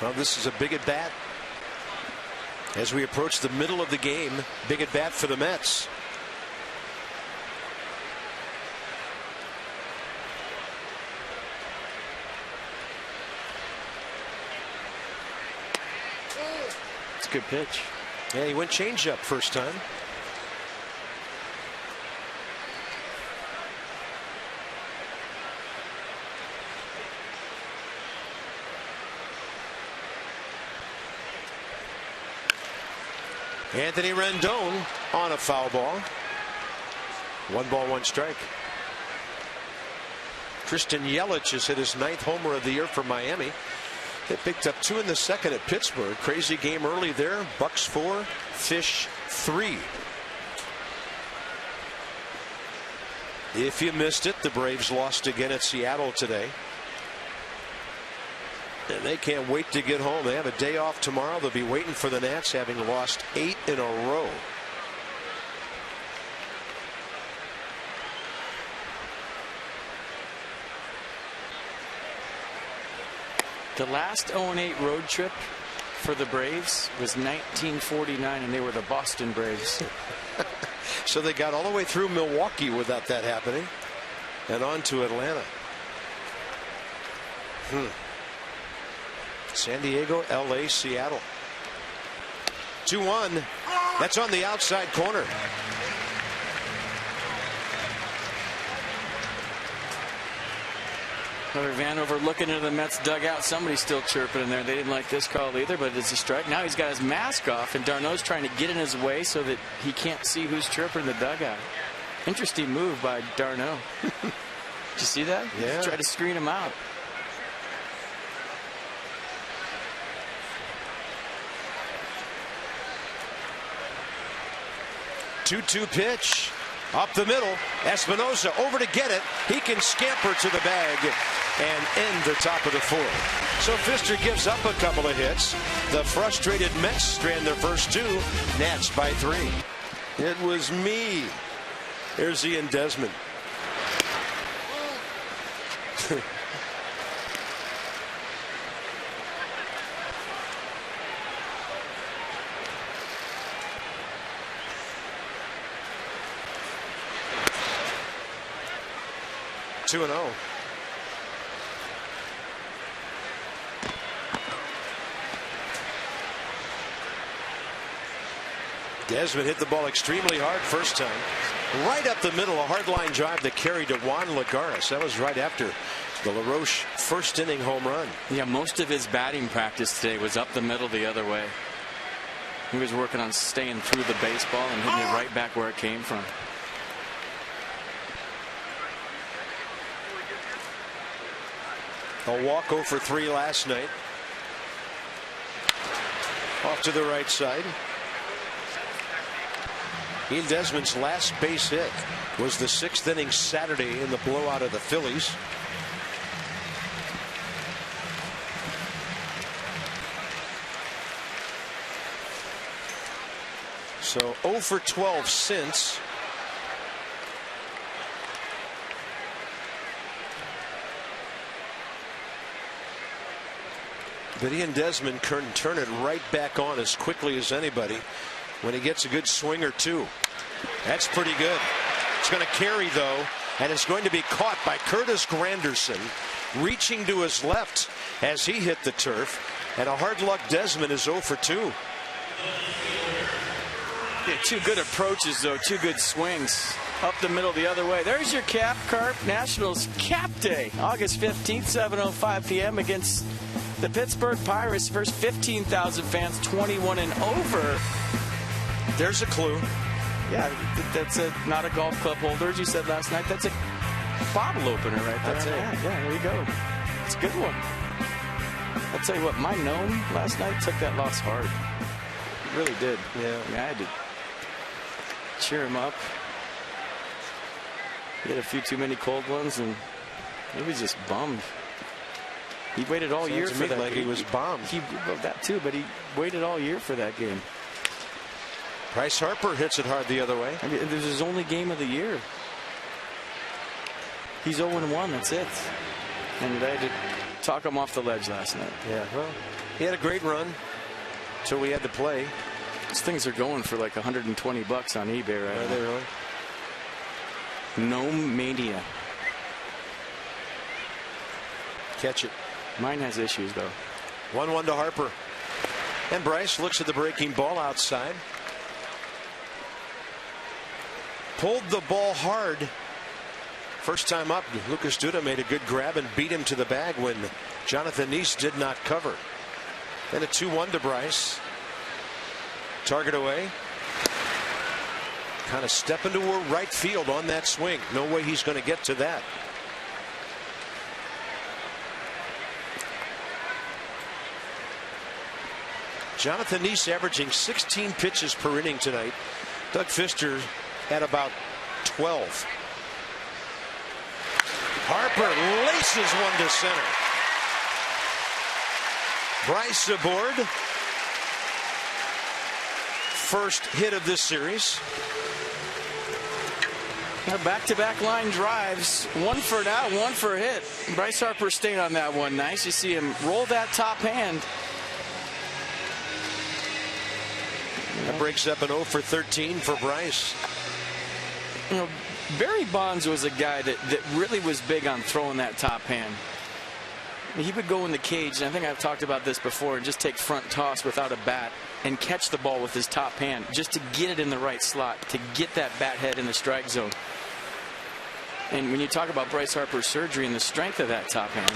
Well, this is a big at bat as we approach the middle of the game. Big at bat for the Mets. It's a good pitch. Yeah, he went changeup first time. Anthony Rendon on a foul ball. 1 ball, 1 strike. Christian Yelich has hit his 9th homer of the year for Miami. They picked up 2 in the second at Pittsburgh. Crazy game early there. Bucks 4, Fish 3. If you missed it, the Braves lost again at Seattle today. And they can't wait to get home. They have a day off tomorrow. They'll be waiting for the Nats, having lost 8 in a row. The last 0-8 road trip for the Braves was 1949, and they were the Boston Braves. So they got all the way through Milwaukee without that happening, and on to Atlanta. San Diego, LA, Seattle. 2-1. That's on the outside corner. Another Vanover looking into the Mets dugout. Somebody's still chirping in there. They didn't like this call either, but it's a strike. Now he's got his mask off, and d'Arnaud's trying to get in his way so that he can't see who's chirping in the dugout. Interesting move by d'Arnaud. Did you see that? Yeah. Try to screen him out. Two-two pitch. Up the middle. Espinosa over to get it. He can scamper to the bag and end the top of the fourth. So Pfister gives up a couple of hits. The frustrated Mets strand their first two. Nats by 3. It was me. Here's Ian Desmond. Two and 0. Desmond hit the ball extremely hard first time. Right up the middle, a hard line drive that carried to Juan Lagares. That was right after the LaRoche first inning home run. Yeah, most of his batting practice today was up the middle the other way. He was working on staying through the baseball and hitting it right back where it came from. A walk 0 for 3 last night. Off to the right side. Ian Desmond's last base hit was the 6th inning Saturday in the blowout of the Phillies. So 0 for 12 since. But Ian Desmond can turn it right back on as quickly as anybody when he gets a good swing or two. That's pretty good. It's going to carry, though, and it's going to be caught by Curtis Granderson, reaching to his left as he hit the turf. And a hard luck Desmond is 0 for 2. Yeah, 2 good approaches, though. 2 good swings. Up the middle the other way. There's your Cap Carp Nationals Cap Day. August 15th, 7:05 p.m. against the Pittsburgh Pirates. First 15,000 fans, 21 and over. There's a clue. Yeah, that's not a golf club holder, as you said last night. That's a bottle opener right there. That's it. Yeah, there you go. It's a good one. I'll tell you what, my gnome last night took that loss hard. It really did. Yeah. I had to cheer him up. He had a few too many cold ones, and he was just bummed. He waited all year for that. Like he was bombed. Well, that too, but he waited all year for that game. Bryce Harper hits it hard the other way. I mean, this is his only game of the year. He's 0-1. That's it. And they had to talk him off the ledge last night. Yeah, well, he had a great run until we had to play. These things are going for like $120 on eBay right now. Are they really? Gnome Mania. Catch it. Mine has issues, though. 1-1 to Harper. And Bryce looks at the breaking ball outside. Pulled the ball hard. First time up, Lucas Duda made a good grab and beat him to the bag when Jonathan Neese did not cover. Then a 2-1 to Bryce. Target away. Kind of step into right field on that swing. No way he's going to get to that. Jonathan Neese averaging 16 pitches per inning tonight. Doug Pfister at about 12. Harper laces one to center. Bryce aboard. First hit of this series. Back-to-back line drives. One for an out, one for a hit. Bryce Harper staying on that one nice. You see him roll that top hand. That breaks up an 0 for 13 for Bryce. You know, Barry Bonds was a guy that really was big on throwing that top hand. He would go in the cage, and I think I've talked about this before, and just take front toss without a bat and catch the ball with his top hand just to get it in the right slot, to get that bat head in the strike zone. And when you talk about Bryce Harper's surgery and the strength of that top hand,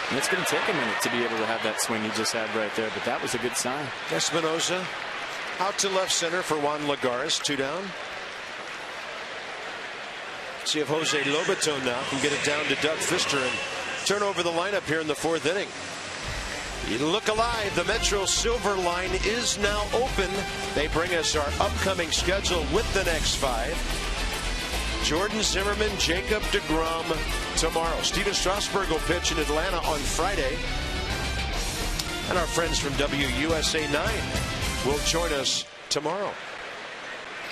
and it's going to take a minute to be able to have that swing he just had right there, but that was a good sign. Espinosa out to left center for Juan Lagares, 2 down. See if Jose Lobaton now can get it down to Doug Fister and turn over the lineup here in the 4th inning. You look alive. The Metro Silver line is now open. They bring us our upcoming schedule with the next 5. Jordan Zimmermann, Jacob deGrom tomorrow. Steven Strasburg will pitch in Atlanta on Friday. And our friends from WUSA 9 will join us tomorrow.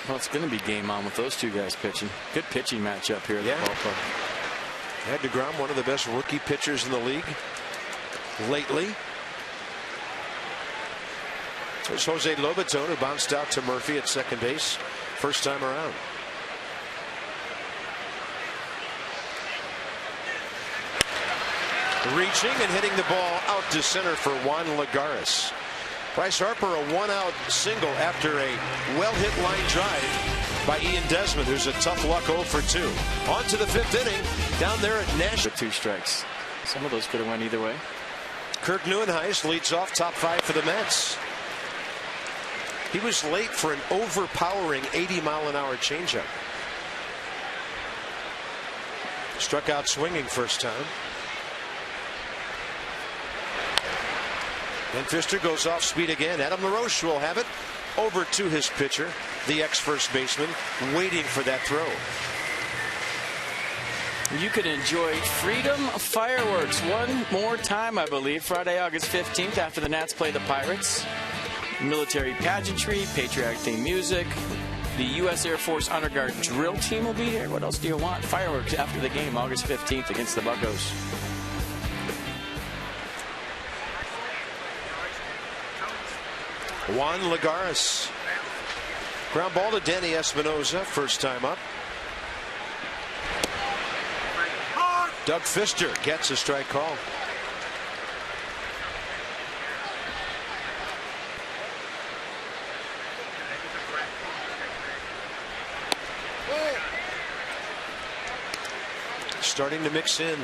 Well, it's going to be game on with those 2 guys pitching. Good pitching matchup here at the ballpark. Had deGrom, one of the best rookie pitchers in the league lately. There's Jose Lobaton, who bounced out to Murphy at second base first time around. Reaching and hitting the ball out to center for Juan Lagares. Bryce Harper, a 1-out single after a well-hit line drive by Ian Desmond, who's a tough luck 0 for 2. On to the 5th inning down there at Nashville. 2 strikes. Some of those could have went either way. Kirk Neuenhuis leads off top 5 for the Mets. He was late for an overpowering 80-mile-an-hour changeup. Struck out swinging first time. And Fister goes off speed again. Adam LaRoche will have it over to his pitcher, the ex-first baseman, waiting for that throw. You can enjoy Freedom Fireworks one more time, I believe, Friday, August 15th, after the Nats play the Pirates. Military pageantry, patriotic theme music. The U.S. Air Force Honor Guard drill team will be here. What else do you want? Fireworks after the game, August 15th against the Buccos. Juan Lagares. Ground ball to Danny Espinosa, first time up. Doug Fister gets a strike call. Starting to mix in.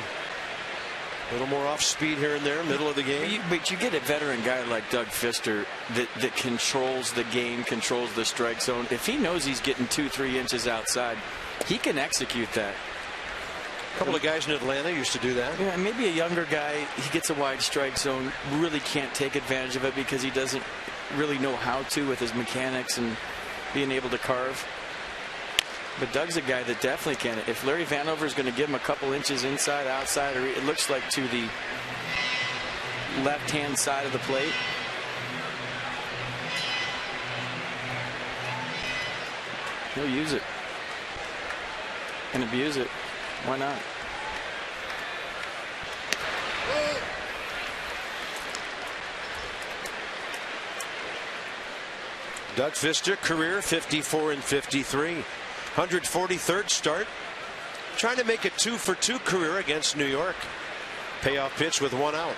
A little more off speed here and there, middle of the game. But you get a veteran guy like Doug Fister that controls the game, controls the strike zone. If he knows he's getting 2-3 inches outside, he can execute that. A couple of guys in Atlanta used to do that. Yeah, maybe a younger guy, he gets a wide strike zone, really can't take advantage of it because he doesn't really know how to with his mechanics and being able to carve. But Doug's a guy that definitely can. If Larry Vanover is going to give him a couple inches inside, outside, or it looks like to the left-hand side of the plate. He'll use it and abuse it. Why not? Doug Fister, career 54 and 53. 143rd start. Trying to make a 2-for-2 career against New York. Payoff pitch with 1 out.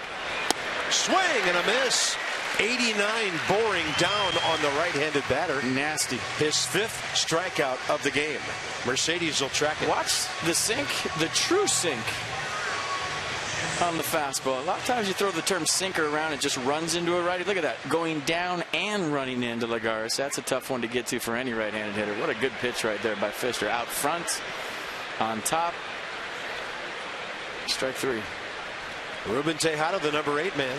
Swing and a miss. 89 boring down on the right-handed batter. Nasty. His 5th strikeout of the game. Mercedes will track it. Watch the sink, the true sink on the fastball. A lot of times you throw the term sinker around, it just runs into a righty. Look at that, going down and running into Lagares. That's a tough one to get to for any right-handed hitter. What a good pitch right there by Fister. Out front, on top. Strike 3. Ruben Tejada, the number 8 man.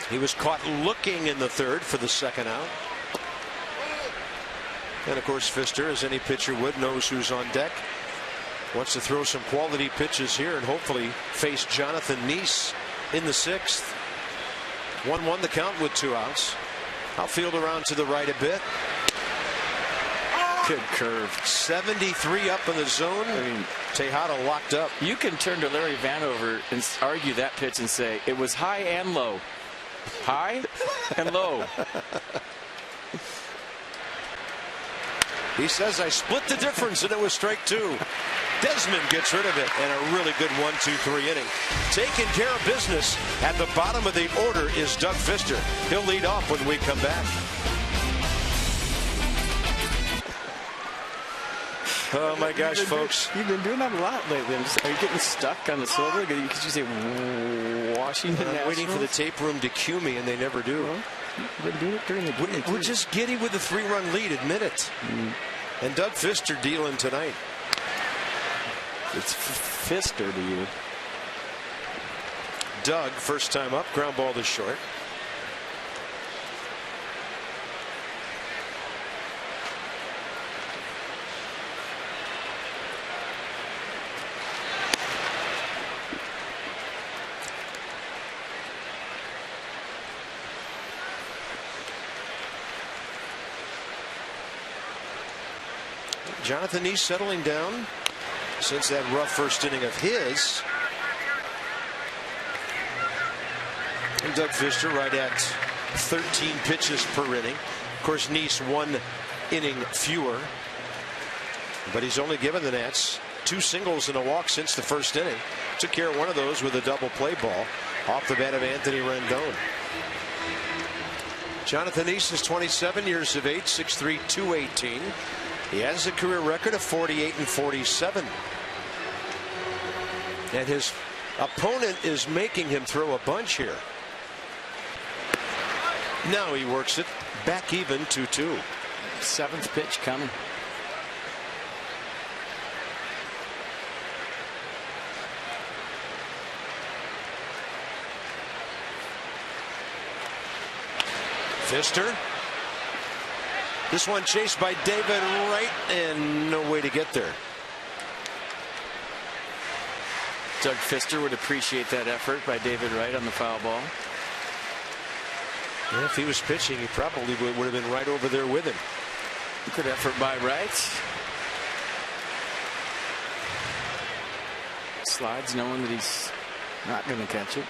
He was caught looking in the 3rd for the 2nd out. And of course, Fister, as any pitcher would, knows who's on deck. Wants to throw some quality pitches here and hopefully face Jonathan Neese in the 6th. 1-1 the count with 2 outs. Outfield around to the right a bit. Good curve. 73 up in the zone. I mean, Tejada locked up. you can turn to Larry Vanover and argue that pitch and say it was high and low. High and low. He says, I split the difference, and it was strike 2. Desmond gets rid of it, and a really good 1-2-3 inning. Taking care of business at the bottom of the order is Doug Fister. He'll lead off when we come back. Oh, my gosh, folks. You've been doing that a lot lately. Are you getting stuck on the silver? Could you say Washington I'm waiting for the Nationals? tape room to cue me, and they never do. Well, you've been doing it during the game. We're just giddy with a 3-run lead. Admit it. And Doug Fister dealing tonight. It's Fister to you. Doug, first time up, ground ball to short. Jonathan Nice settling down since that rough first inning of his. And Doug Fister right at 13 pitches per inning. Of course, Nice 1 inning fewer. But he's only given the Nats 2 singles and a walk since the first inning. Took care of one of those with a double play ball off the bat of Anthony Rendon. Jonathan Nice is 27 years of age, 6'3", 218. He has a career record of 48-47. And his opponent is making him throw a bunch here. Now he works it back even 2-2. 7th pitch coming. Fister. This one chased by David Wright, and no way to get there. Doug Fister would appreciate that effort by David Wright on the foul ball. Yeah, if he was pitching, he probably would have been right over there with him. Good effort by Wright. Slides knowing that he's not going to catch it.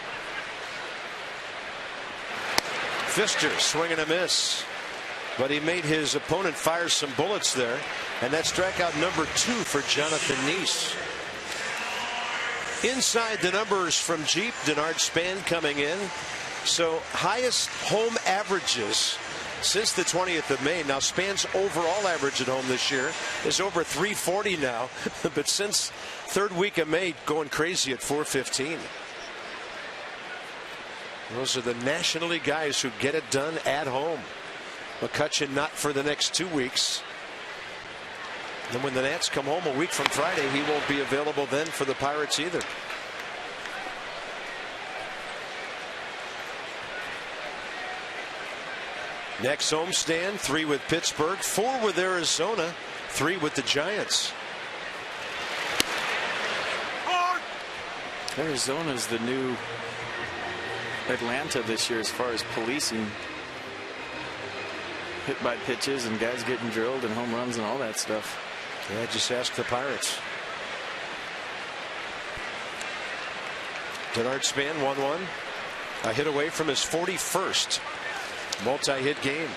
Fister swinging a miss. But he made his opponent fire some bullets there. And that's strikeout number 2 for Jonathan Nice. Inside the numbers from Jeep, Denard Span coming in. So highest home averages since the 20th of May. Now Span's overall average at home this year is over 340 now. But since third week of May, going crazy at 415. Those are the National League guys who get it done at home. McCutchen not for the next 2 weeks. And when the Nats come home a week from Friday, he won't be available then for the Pirates either. Next homestand, 3 with Pittsburgh, 4 with Arizona, 3 with the Giants. Arizona's the new Atlanta this year as far as policing hit by pitches and guys getting drilled and home runs and all that stuff. Yeah, just ask the Pirates. Denard Span 1-1. A hit away from his 41st multi-hit game.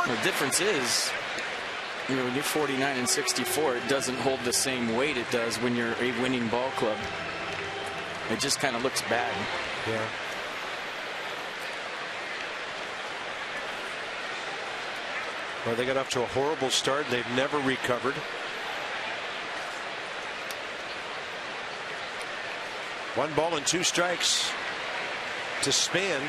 The difference is, you know, when you're 49 and 64, it doesn't hold the same weight it does when you're a winning ball club. It just kind of looks bad. Yeah. Well, they got off to a horrible start. They've never recovered. One ball and 2 strikes to Span.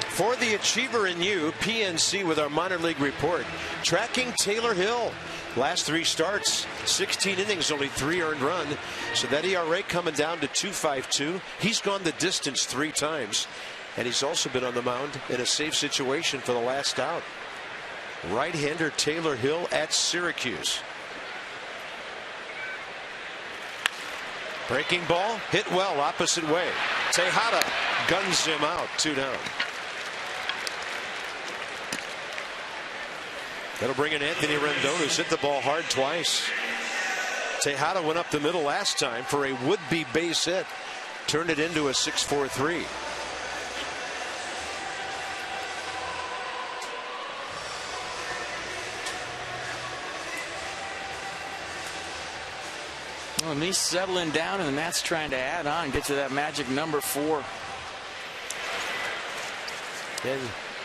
For the Achiever in you, PNC with our minor league report. Tracking Taylor Hill. Last 3 starts, 16 innings, only 3 earned run. So that ERA coming down to 2.52. He's gone the distance 3 times. And he's also been on the mound in a safe situation for the last out. Right-hander Taylor Hill at Syracuse. Breaking ball, hit well, opposite way. Tejada guns him out. 2 down. That'll bring in Anthony Rendon, who's hit the ball hard twice. Tejada went up the middle last time for a would-be base hit. Turned it into a 6-4-3. Well, and he's settling down, and Matt's trying to add on, get to that magic number 4. And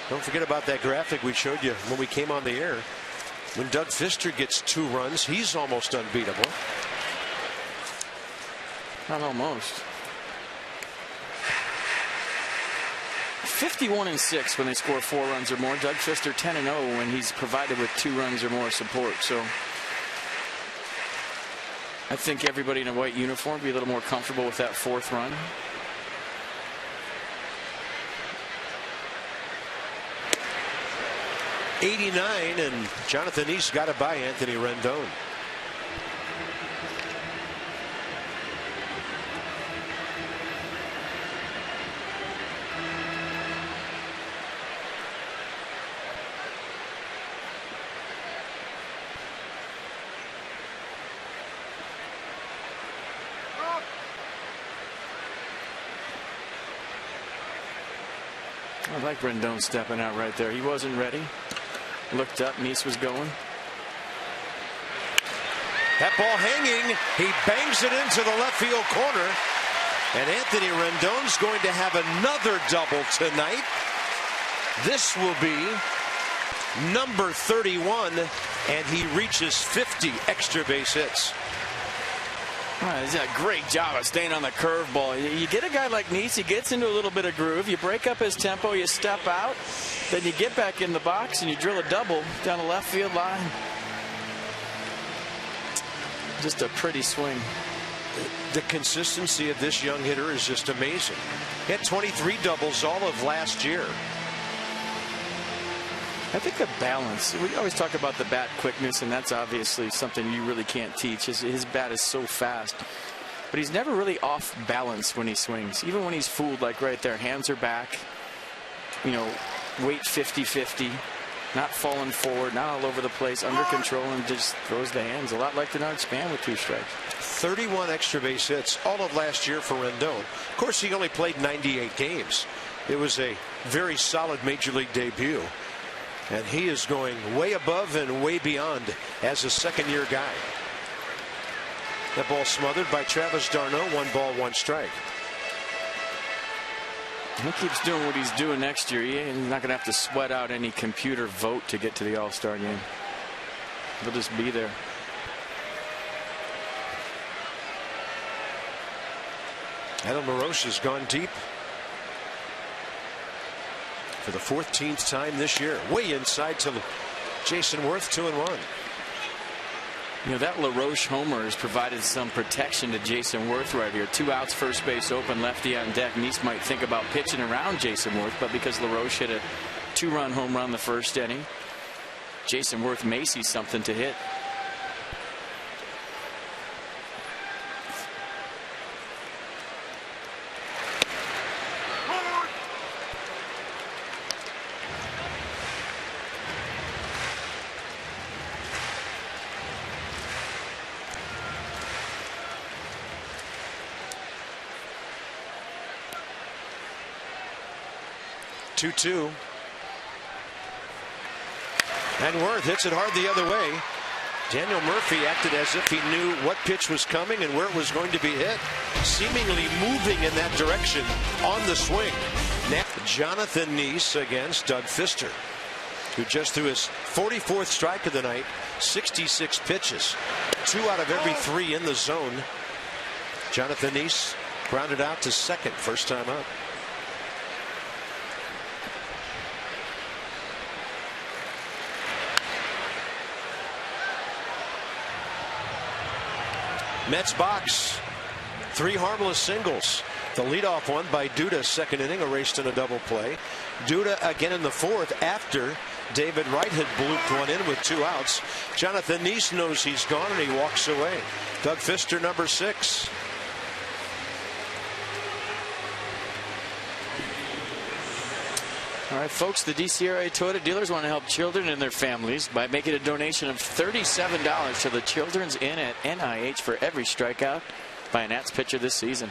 don't forget about that graphic we showed you when we came on the air. When Doug Fister gets 2 runs, he's almost unbeatable. Not almost. 51-6 when they score 4 runs or more. Doug Fister 10-0 when he's provided with 2 runs or more support. So I think everybody in a white uniform would be a little more comfortable with that 4th run. '89, and Jonathan East got it by Anthony Rendon. I like Rendon stepping out right there. He wasn't ready. Looked up. Nice was going. That ball hanging. He bangs it into the left field corner. And Anthony Rendon's going to have another double tonight. This will be number 31, and he reaches 50 extra base hits. He's done a great job of staying on the curveball. You get a guy like Nice, he gets into a little bit of groove. You break up his tempo, you step out, then you get back in the box and you drill a double down the left field line. Just a pretty swing. The consistency of this young hitter is just amazing. He had 23 doubles all of last year. I think the balance, we always talk about the bat quickness, and that's obviously something you really can't teach. His bat is so fast, but he's never really off balance when he swings. Even when he's fooled, like right there, hands are back, you know, weight 50-50, not falling forward, not all over the place, under control, and just throws the hands a lot like Denard Span with 2 strikes. 31 extra base hits all of last year for Rendon. Of course, he only played 98 games. It was a very solid major league debut. And he is going way above and way beyond as a second-year guy. That ball smothered by Travis d'Arnaud. 1 ball, 1 strike. He keeps doing what he's doing next year. He's not going to have to sweat out any computer vote to get to the All-Star game. He'll just be there. Adam LaRoche has gone deep for the 14th time this year. Way inside to Jason Worth, 2-1. You know, that LaRoche homer has provided some protection to Jason Worth right here. 2 outs, first base open, lefty on deck. Nice might think about pitching around Jason Worth, but because LaRoche hit a 2-run home run the first inning, Jason Worth may see something to hit. Two. And Worth hits it hard the other way. Daniel Murphy acted as if he knew what pitch was coming and where it was going to be hit, seemingly moving in that direction on the swing. Now Jonathan Nice against Doug Fister, who just threw his 44th strike of the night, 66 pitches, 2 out of every 3 in the zone. Jonathan Nice grounded out to second, first time up. Mets box, 3 harmless singles. The leadoff one by Duda, second inning, erased in a double play. Duda again in the 4th after David Wright had blooped one in with 2 outs. Jonathan Nice knows he's gone and he walks away. Doug Fister, number 6. All right, folks, the DC area Toyota dealers want to help children and their families by making a donation of $37 to the Children's Inn at NIH for every strikeout by a Nats pitcher this season.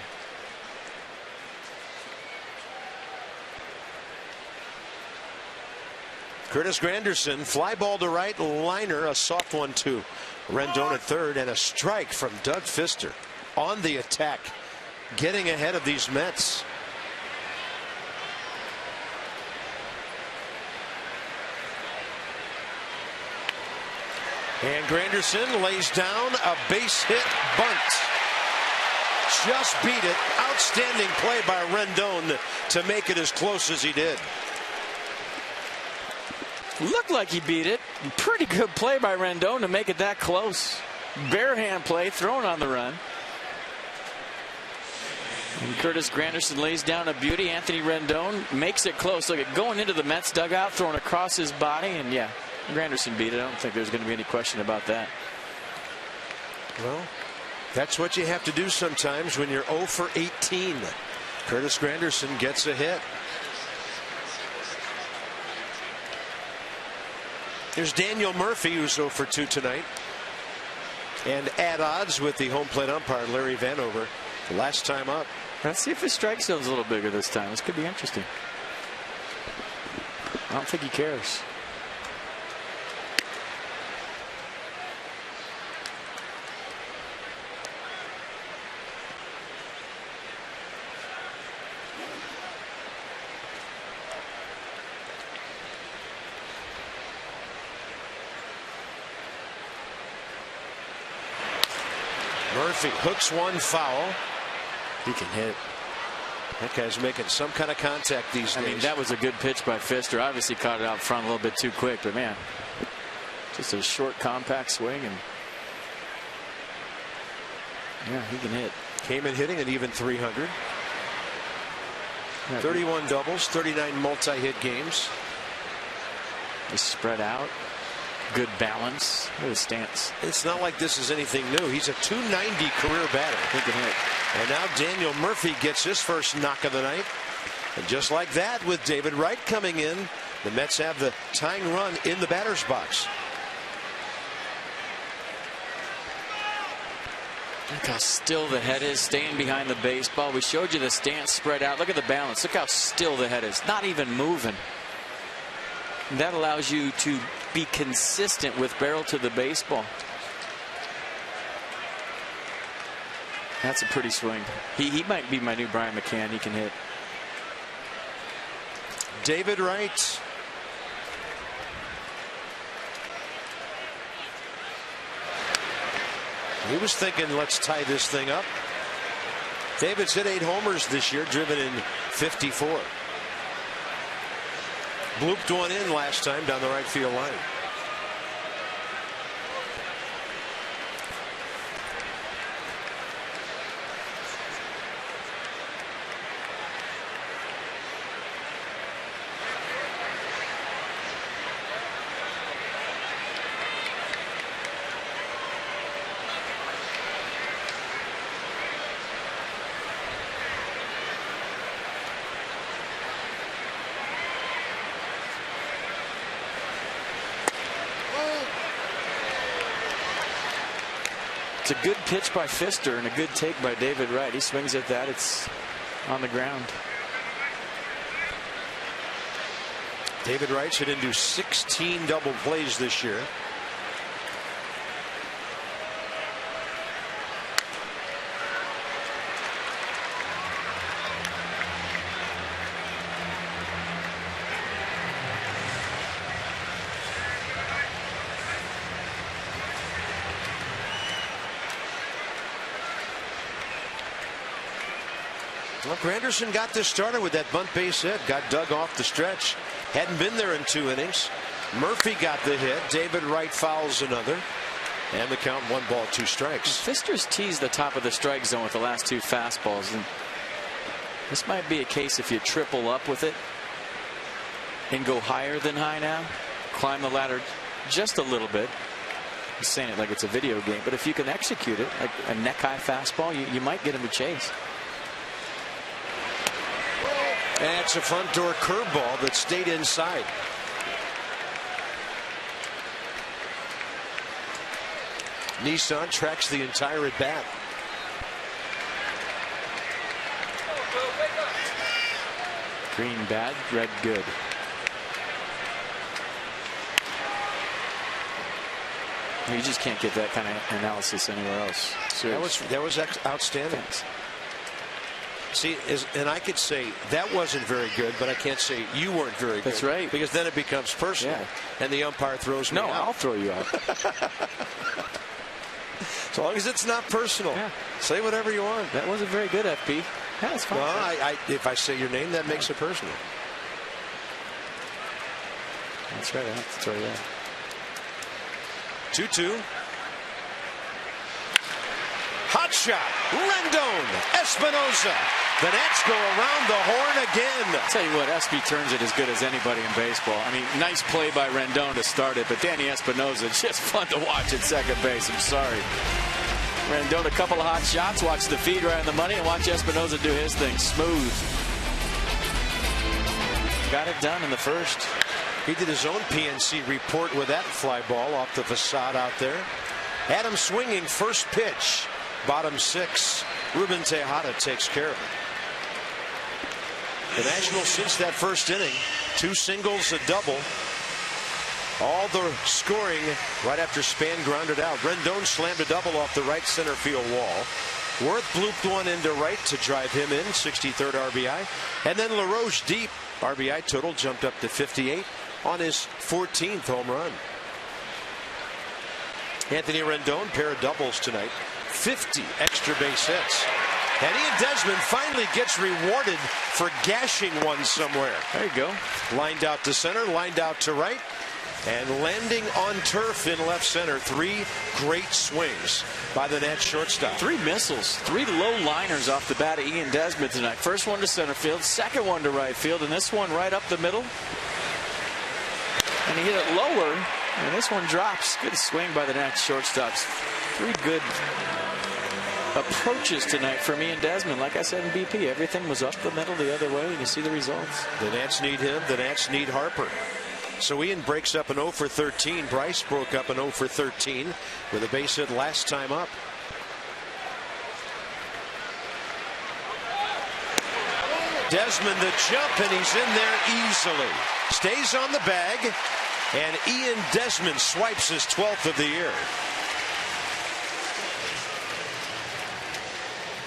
Curtis Granderson, fly ball to right, liner, a soft one to Rendon at third, and a strike from Doug Fister on the attack, getting ahead of these Mets. And Granderson lays down a base hit bunt. Just beat it. Outstanding play by Rendon to make it as close as he did. Looked like he beat it. Pretty good play by Rendon to make it that close. Bare hand play thrown on the run. And Curtis Granderson lays down a beauty. Anthony Rendon makes it close. Look at going into the Mets dugout, thrown across his body, and yeah, Granderson beat it. I don't think there's going to be any question about that. Well, that's what you have to do sometimes when you're 0 for 18. Curtis Granderson gets a hit. There's Daniel Murphy, who's 0 for 2 tonight. And at odds with the home plate umpire, Larry Vanover, the last time up. Let's see if his strike zone's a little bigger this time. This could be interesting. I don't think he cares. Murphy hooks one foul. He can hit. That guy's making some kind of contact these days. I mean, that was a good pitch by Fister. Obviously caught it out front a little bit too quick, but man, just a short, compact swing, and yeah, he can hit. Came in hitting an even 300. 31 doubles, 39 multi-hit games. He's spread out. Good balance. Look at his stance. It's not like this is anything new. He's a 290 career batter. He can hit. And now Daniel Murphy gets his first knock of the night. And just like that, with David Wright coming in, the Mets have the tying run in the batter's box. Look how still the head is, staying behind the baseball. We showed you the stance spread out. Look at the balance. Look how still the head is. Not even moving. And that allows you to be consistent with barrel to the baseball. That's a pretty swing. He might be my new Brian McCann. He can hit. David Wright. He was thinking, let's tie this thing up. David's hit 8 homers this year, driven in 54. Blooped one in last time down the right field line. It's a good pitch by Fister and a good take by David Wright. He swings at that. It's on the ground. David Wright's hit into 16 double plays this year. Well, Granderson got this started with that bunt base hit. Got dug off the stretch. Hadn't been there in 2 innings. Murphy got the hit. David Wright fouls another. And the count 1 ball, 2 strikes. Fister's teased the top of the strike zone with the last 2 fastballs. And this might be a case if you triple up with it and go higher than high now. Climb the ladder just a little bit. I'm saying it like it's a video game. But if you can execute it, like a neck high fastball, you might get him to chase. That's a front door curveball that stayed inside. Nissan tracks the entire at bat. Green bad, red good. You just can't get that kind of analysis anywhere else. That was outstanding. Thanks. See, and I could say that wasn't very good, but I can't say you weren't very good. That's right. Because then it becomes personal, and the umpire throws me out. No, I'll throw you out. As long as it's not personal, say whatever you want. That wasn't very good, FP. That's fine. Well, if I say your name, that makes it personal. That's right. I have to throw you out. 2-2. Hot shot. Rendon. Espinosa. The Nats go around the horn again. I'll tell you what, Espy turns it as good as anybody in baseball. I mean, nice play by Rendon to start it, but Danny Espinosa, just fun to watch at second base. I'm sorry. Rendon, a couple of hot shots. Watch the feed right on the money and watch Espinosa do his thing. Smooth. Got it done in the first. He did his own PNC report with that fly ball off the facade out there. Adam swinging first pitch. Bottom 6. Ruben Tejada takes care of it. The Nationals since that first inning, 2 singles, a double. All the scoring right after Span grounded out. Rendon slammed a double off the right center field wall. Worth blooped one into right to drive him in, 63rd RBI. And then LaRoche deep. RBI total jumped up to 58 on his 14th home run. Anthony Rendon, pair of doubles tonight. 50 extra base hits. And Ian Desmond finally gets rewarded for gashing one somewhere. There you go. Lined out to center, lined out to right, and landing on turf in left center. 3 great swings by the Nats shortstop. 3 missiles, 3 low liners off the bat of Ian Desmond tonight. First one to center field, second one to right field, and this one right up the middle. And he hit it lower, and this one drops. Good swing by the Nats shortstops. 3 good approaches tonight from Ian Desmond. Like I said in BP, everything was up the middle the other way, and you see the results. The Nats need him. The Nats need Harper. So Ian breaks up an 0 for 13. Bryce broke up an 0 for 13 with a base hit last time up. Desmond the jump, and he's in there easily. Stays on the bag, and Ian Desmond swipes his 12th of the year.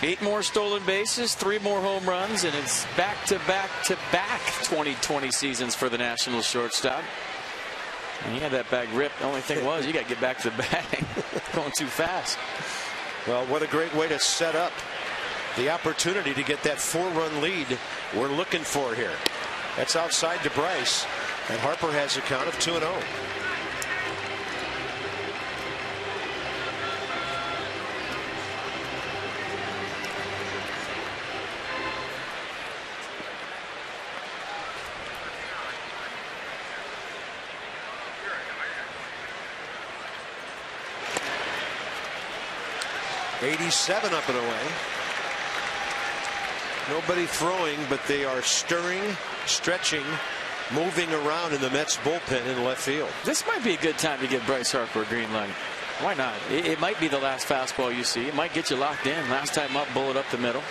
8 more stolen bases, 3 more home runs, and it's back-to-back-to-back 2020 seasons for the Nationals shortstop. And he had that bag ripped. The only thing was, you got to get back to the bag. Going too fast. Well, what a great way to set up the opportunity to get that 4-run lead we're looking for here. That's outside to Bryce, and Harper has a count of 2-0. '87 up and away. Nobody throwing, but they are stirring, stretching, moving around in the Mets bullpen in left field. This might be a good time to give Bryce Harper a green light. Why not? It might be the last fastball you see. It might get you locked in. Last time up, bullet up the middle.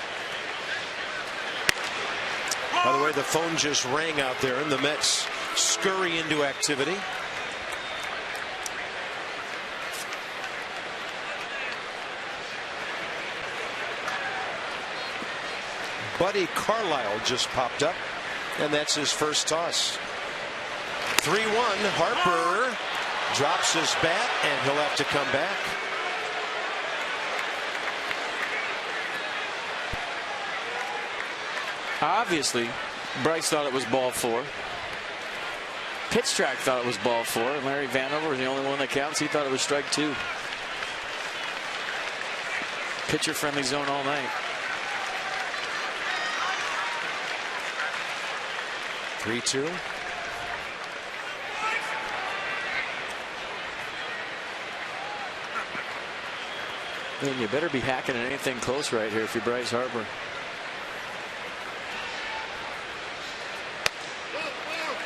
By the way, the phone just rang out there, and the Mets scurry into activity. Buddy Carlisle just popped up, and that's his first toss. 3-1. Harper drops his bat, and he'll have to come back. Obviously, Bryce thought it was ball 4. Pitch track thought it was ball 4, and Larry Vanover is the only one that counts. He thought it was strike 2. Pitcher friendly zone all night. 3-2. Man, you better be hacking at anything close right here if you're Bryce Harper.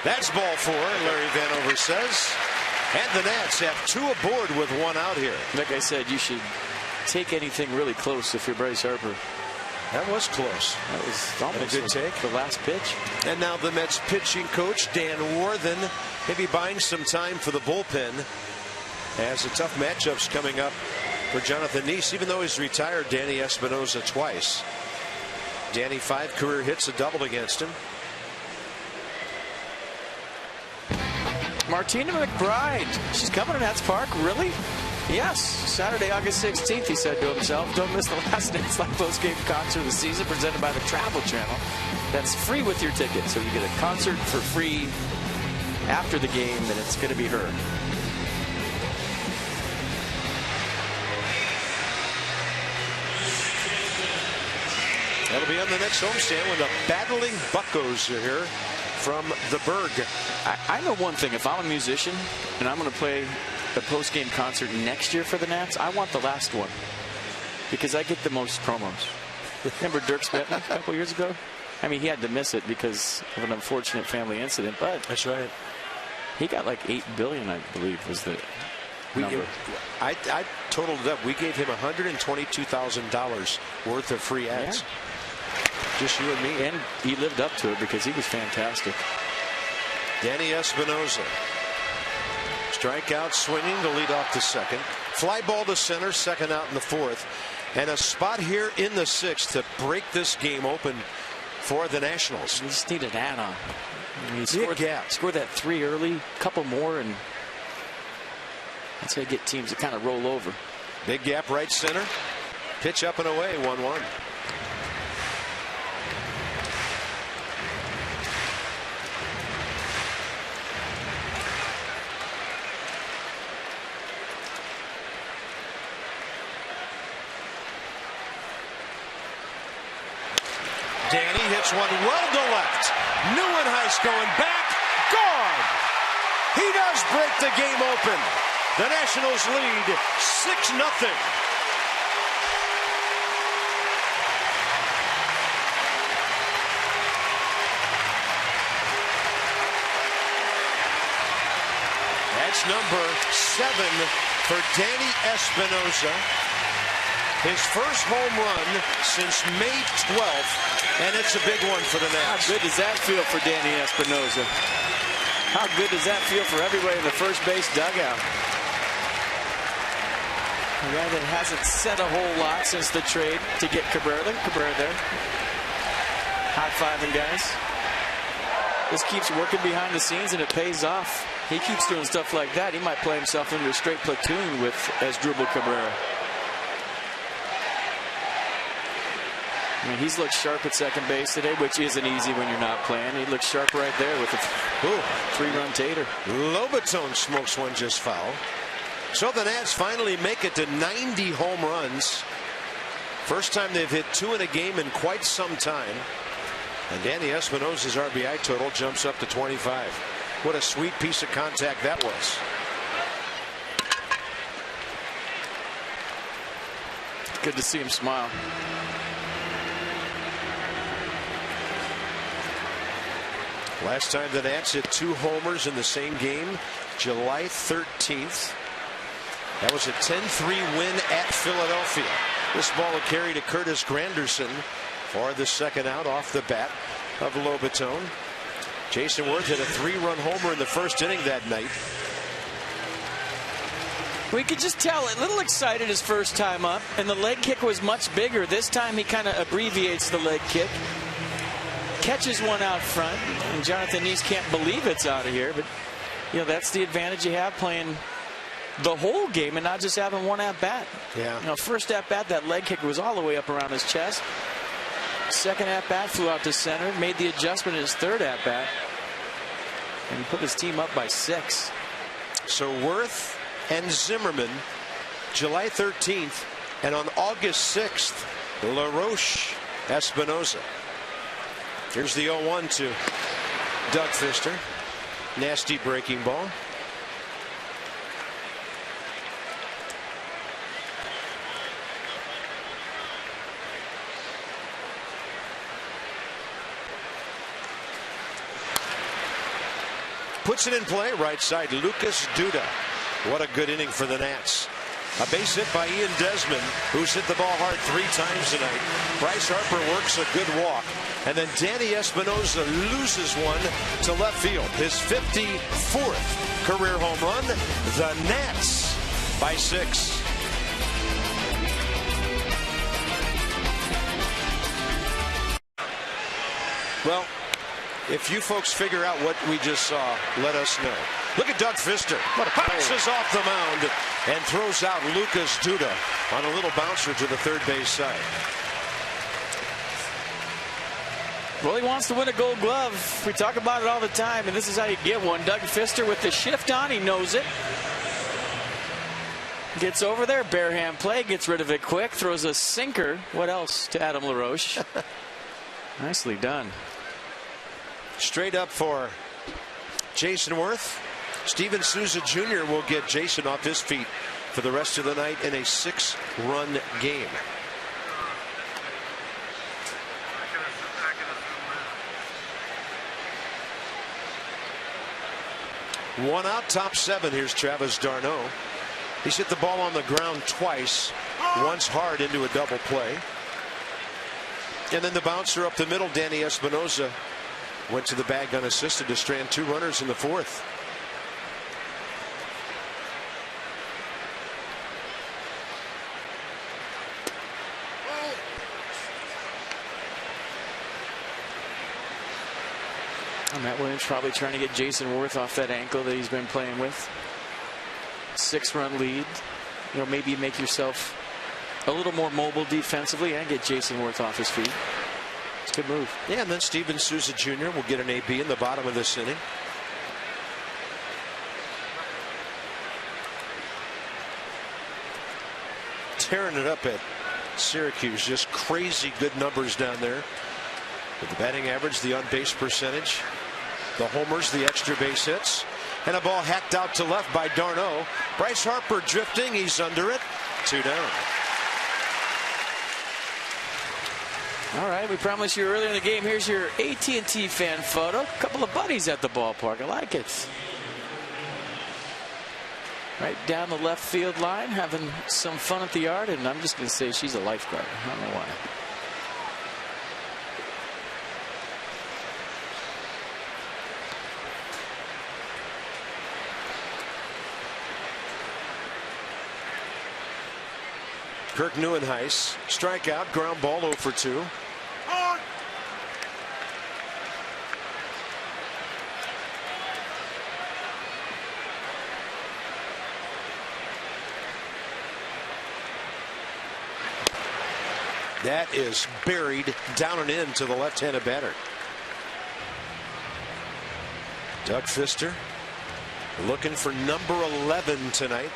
That's ball 4, Larry Vanover says. And the Nats have 2 aboard with 1 out here. Like I said, you should take anything really close if you're Bryce Harper. That was close. That was almost a good take. The last pitch. And now the Mets pitching coach, Dan Worthen, maybe buying some time for the bullpen as the tough matchups coming up for Jonathan Niese. Even though he's retired Danny Espinosa twice. Danny 5 career hits, a double against him. Martina McBride. She's coming to Nats Park. Really? Yes. Saturday, August 16th, he said to himself. Don't miss the last Nats Live post-game concert of the season presented by the Travel Channel. That's free with your ticket. So you get a concert for free after the game, and it's going to be her. That'll be on the next homestand when the battling Buccos are here from the Berg. I know one thing. If I'm a musician and I'm going to play the post-game concert next year for the Nats, I want the last one because I get the most promos. Remember Dirk Benton a couple years ago? I mean, he had to miss it because of an unfortunate family incident, but that's right. He got like $8 billion, I believe, was the number. I totaled it up. We gave him $122,000 worth of free ads. Yeah. Just you and me. And he lived up to it because he was fantastic. Danny Espinosa. Strikeout swinging to lead off to second. Fly ball to center, second out in the 4th. And a spot here in the 6th to break this game open for the Nationals. He just needed an add-on. He scored that 3 early, couple more, and that's how you get teams to kind of roll over. Big gap right center. Pitch up and away, 1-1. Danny hits one well to left. Neuenhuis going back. Gone. He does break the game open. The Nationals lead 6-0. That's number 7 for Danny Espinosa. His first home run since May 12th, and it's a big one for the Nats. How good does that feel for Danny Espinosa? How good does that feel for everybody in the first base dugout? A guy that hasn't said a whole lot since the trade to get Cabrera. Look at Cabrera there. High-fiving guys. This keeps working behind the scenes, and it pays off. He keeps doing stuff like that. He might play himself into a straight platoon with Asdrubal Cabrera. I mean, he's looked sharp at second base today, which isn't easy when you're not playing. He looks sharp right there with a 3-run tater. Lobaton smokes one just foul. So the Nats finally make it to 90 home runs. First time they've hit 2 in a game in quite some time. And Danny Espinosa's RBI total jumps up to 25. What a sweet piece of contact that was. Good to see him smile. Last time the Nats hit 2 homers in the same game, July 13th. That was a 10-3 win at Philadelphia. This ball will carry to Curtis Granderson for the second out off the bat of Lobaton. Jason Worth hit a 3-run homer in the first inning that night. We could just tell a little excited his first time up, and the leg kick was much bigger. This time he kind of abbreviates the leg kick. Catches one out front, and Jonathan Niese can't believe it's out of here, but you know that's the advantage you have playing the whole game and not just having one at bat. Yeah. You know, first at bat that leg kick was all the way up around his chest. Second at bat flew out to center, made the adjustment in his third at bat, and put his team up by 6. So Worth and Zimmerman, July 13th, and on August 6th, LaRoche Espinosa. Here's the 0-1 to Doug Fister. Nasty breaking ball. puts it in play. Right side, Lucas Duda. What a good inning for the Nats. A base hit by Ian Desmond, who's hit the ball hard 3 times tonight. Bryce Harper works a good walk. And then Danny Espinosa loses one to left field. His 54th career home run. The Nats by 6. Well, if you folks figure out what we just saw, let us know. Look at Doug Fister. Bounces off the mound and throws out Lucas Duda on a little bouncer to the third base side. Well, he wants to win a Gold Glove. We talk about it all the time, and this is how you get one. Doug Fister with the shift on. He knows it. Gets over there, bare hand play, gets rid of it quick, throws a sinker. What else to Adam LaRoche? Nicely done. Straight up for Jason Worth. Steven Souza Jr. will get Jason off his feet for the rest of the night in a 6-run game. One out, top 7. Here's Travis d'Arnaud. He's hit the ball on the ground twice, once hard into a double play. And then the bouncer up the middle, Danny Espinosa, went to the bag unassisted to strand 2 runners in the 4th. Matt Williams probably trying to get Jason Worth off that ankle that he's been playing with. 6-run lead. You know, maybe make yourself a little more mobile defensively and get Jason Worth off his feet. It's a good move. Yeah, and then Steven Souza Jr. will get an AB in the bottom of this inning. Tearing it up at Syracuse. Just crazy good numbers down there. With the batting average, the on-base percentage, the homers, the extra base hits, and a ball hacked out to left by d'Arnaud. Bryce Harper drifting. He's under it. 2 down. All right, we promised you earlier in the game. Here's your AT&T fan photo. A couple of buddies at the ballpark. I like it. Right down the left field line, having some fun at the yard, and I'm just going to say she's a lifeguard. I don't know why. Kirk Neuenhuis, strikeout, ground ball 0 for 2. That is buried down and in to the left-handed batter. Doug Fister looking for number 11 tonight.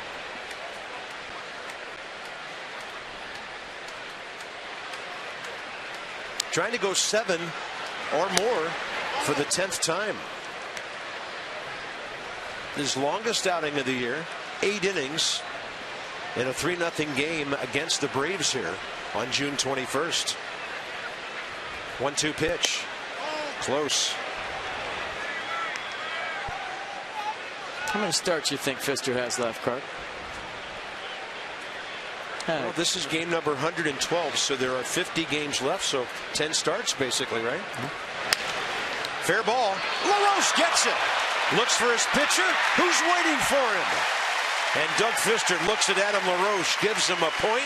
Trying to go 7 or more for the 10th time. His longest outing of the year, 8 innings in a 3-0 game against the Braves here on June 21st. 1-2 pitch. Close. How many starts you think Fister has left, Clark? Well, this is game number 112, so there are 50 games left, so 10 starts basically, right? Fair ball. LaRoche gets it. Looks for his pitcher, who's waiting for him. And Doug Fister looks at Adam LaRoche, gives him a point.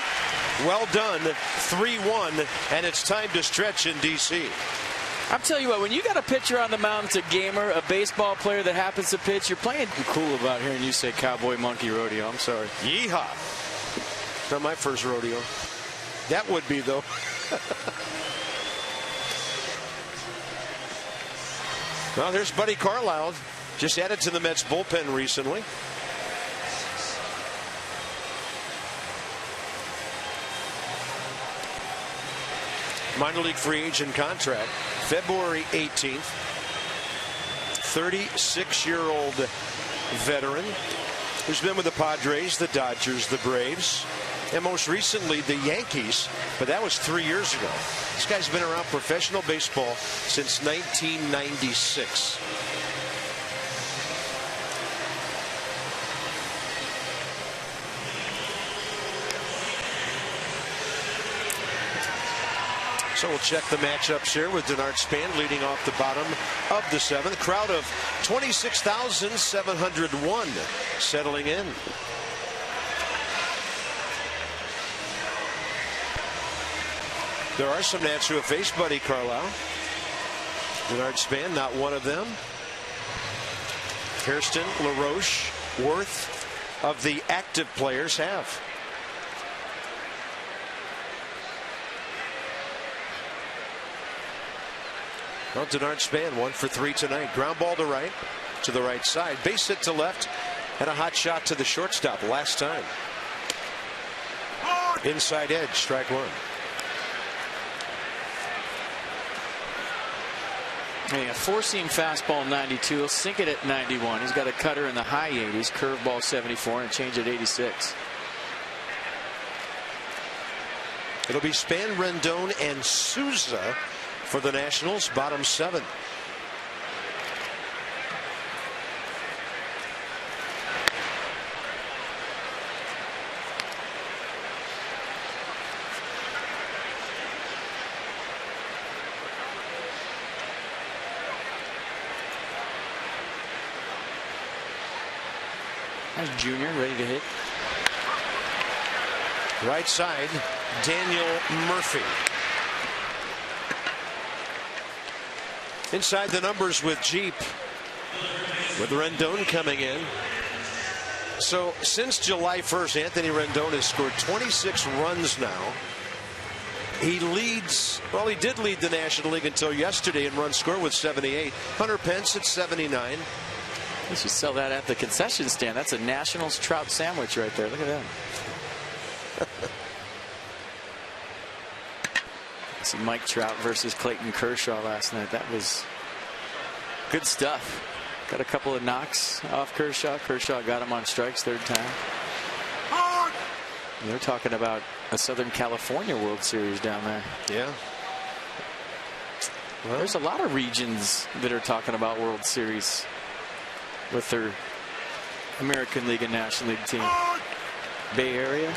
Well done, 3-1, and it's time to stretch in D.C. I'll tell you what, when you got a pitcher on the mound, it's a gamer, a baseball player that happens to pitch, you're playing cool about hearing you say cowboy monkey rodeo. I'm sorry. Yeehaw. Not my first rodeo. That would be, though. Well, there's Buddy Carlisle. Just added to the Mets bullpen recently. Minor league free agent contract, February 18th. 36-year-old veteran who's been with the Padres, the Dodgers, the Braves, and most recently the Yankees, but that was 3 years ago. This guy's been around professional baseball since 1996. So we'll check the matchups here with Denard Span leading off the bottom of the 7th. Crowd of 26,701 settling in. There are some Nats who have faced Buddy Carlisle. Denard Span, not one of them. Hairston, LaRoche, Worth of the active players have. Well, Denard Span 1 for 3 tonight. Ground ball to right, to the right side. Base hit to left, and a hot shot to the shortstop last time. Inside edge, strike 1. A four-seam fastball 92. He'll sink it at 91. He's got a cutter in the high 80s, curveball 74, and a change at 86. It'll be Span, Rendon, and Souza for the Nationals, bottom 7. There's Junior ready to hit. Right side, Daniel Murphy. Inside the numbers with Jeep, with Rendon coming in. So since July 1st, Anthony Rendon has scored 26 runs now. He leads, well, he did lead the National League until yesterday in runs scored with 78. Hunter Pence at 79. You should sell that at the concession stand. That's a Nationals trout sandwich right there. Look at that. See Mike Trout versus Clayton Kershaw last night. That was good stuff. Got a couple of knocks off Kershaw. Kershaw got him on strikes third time. They're talking about a Southern California World Series down there. Yeah. Well, there's a lot of regions that are talking about World Series with their American League and National League team. Bay Area,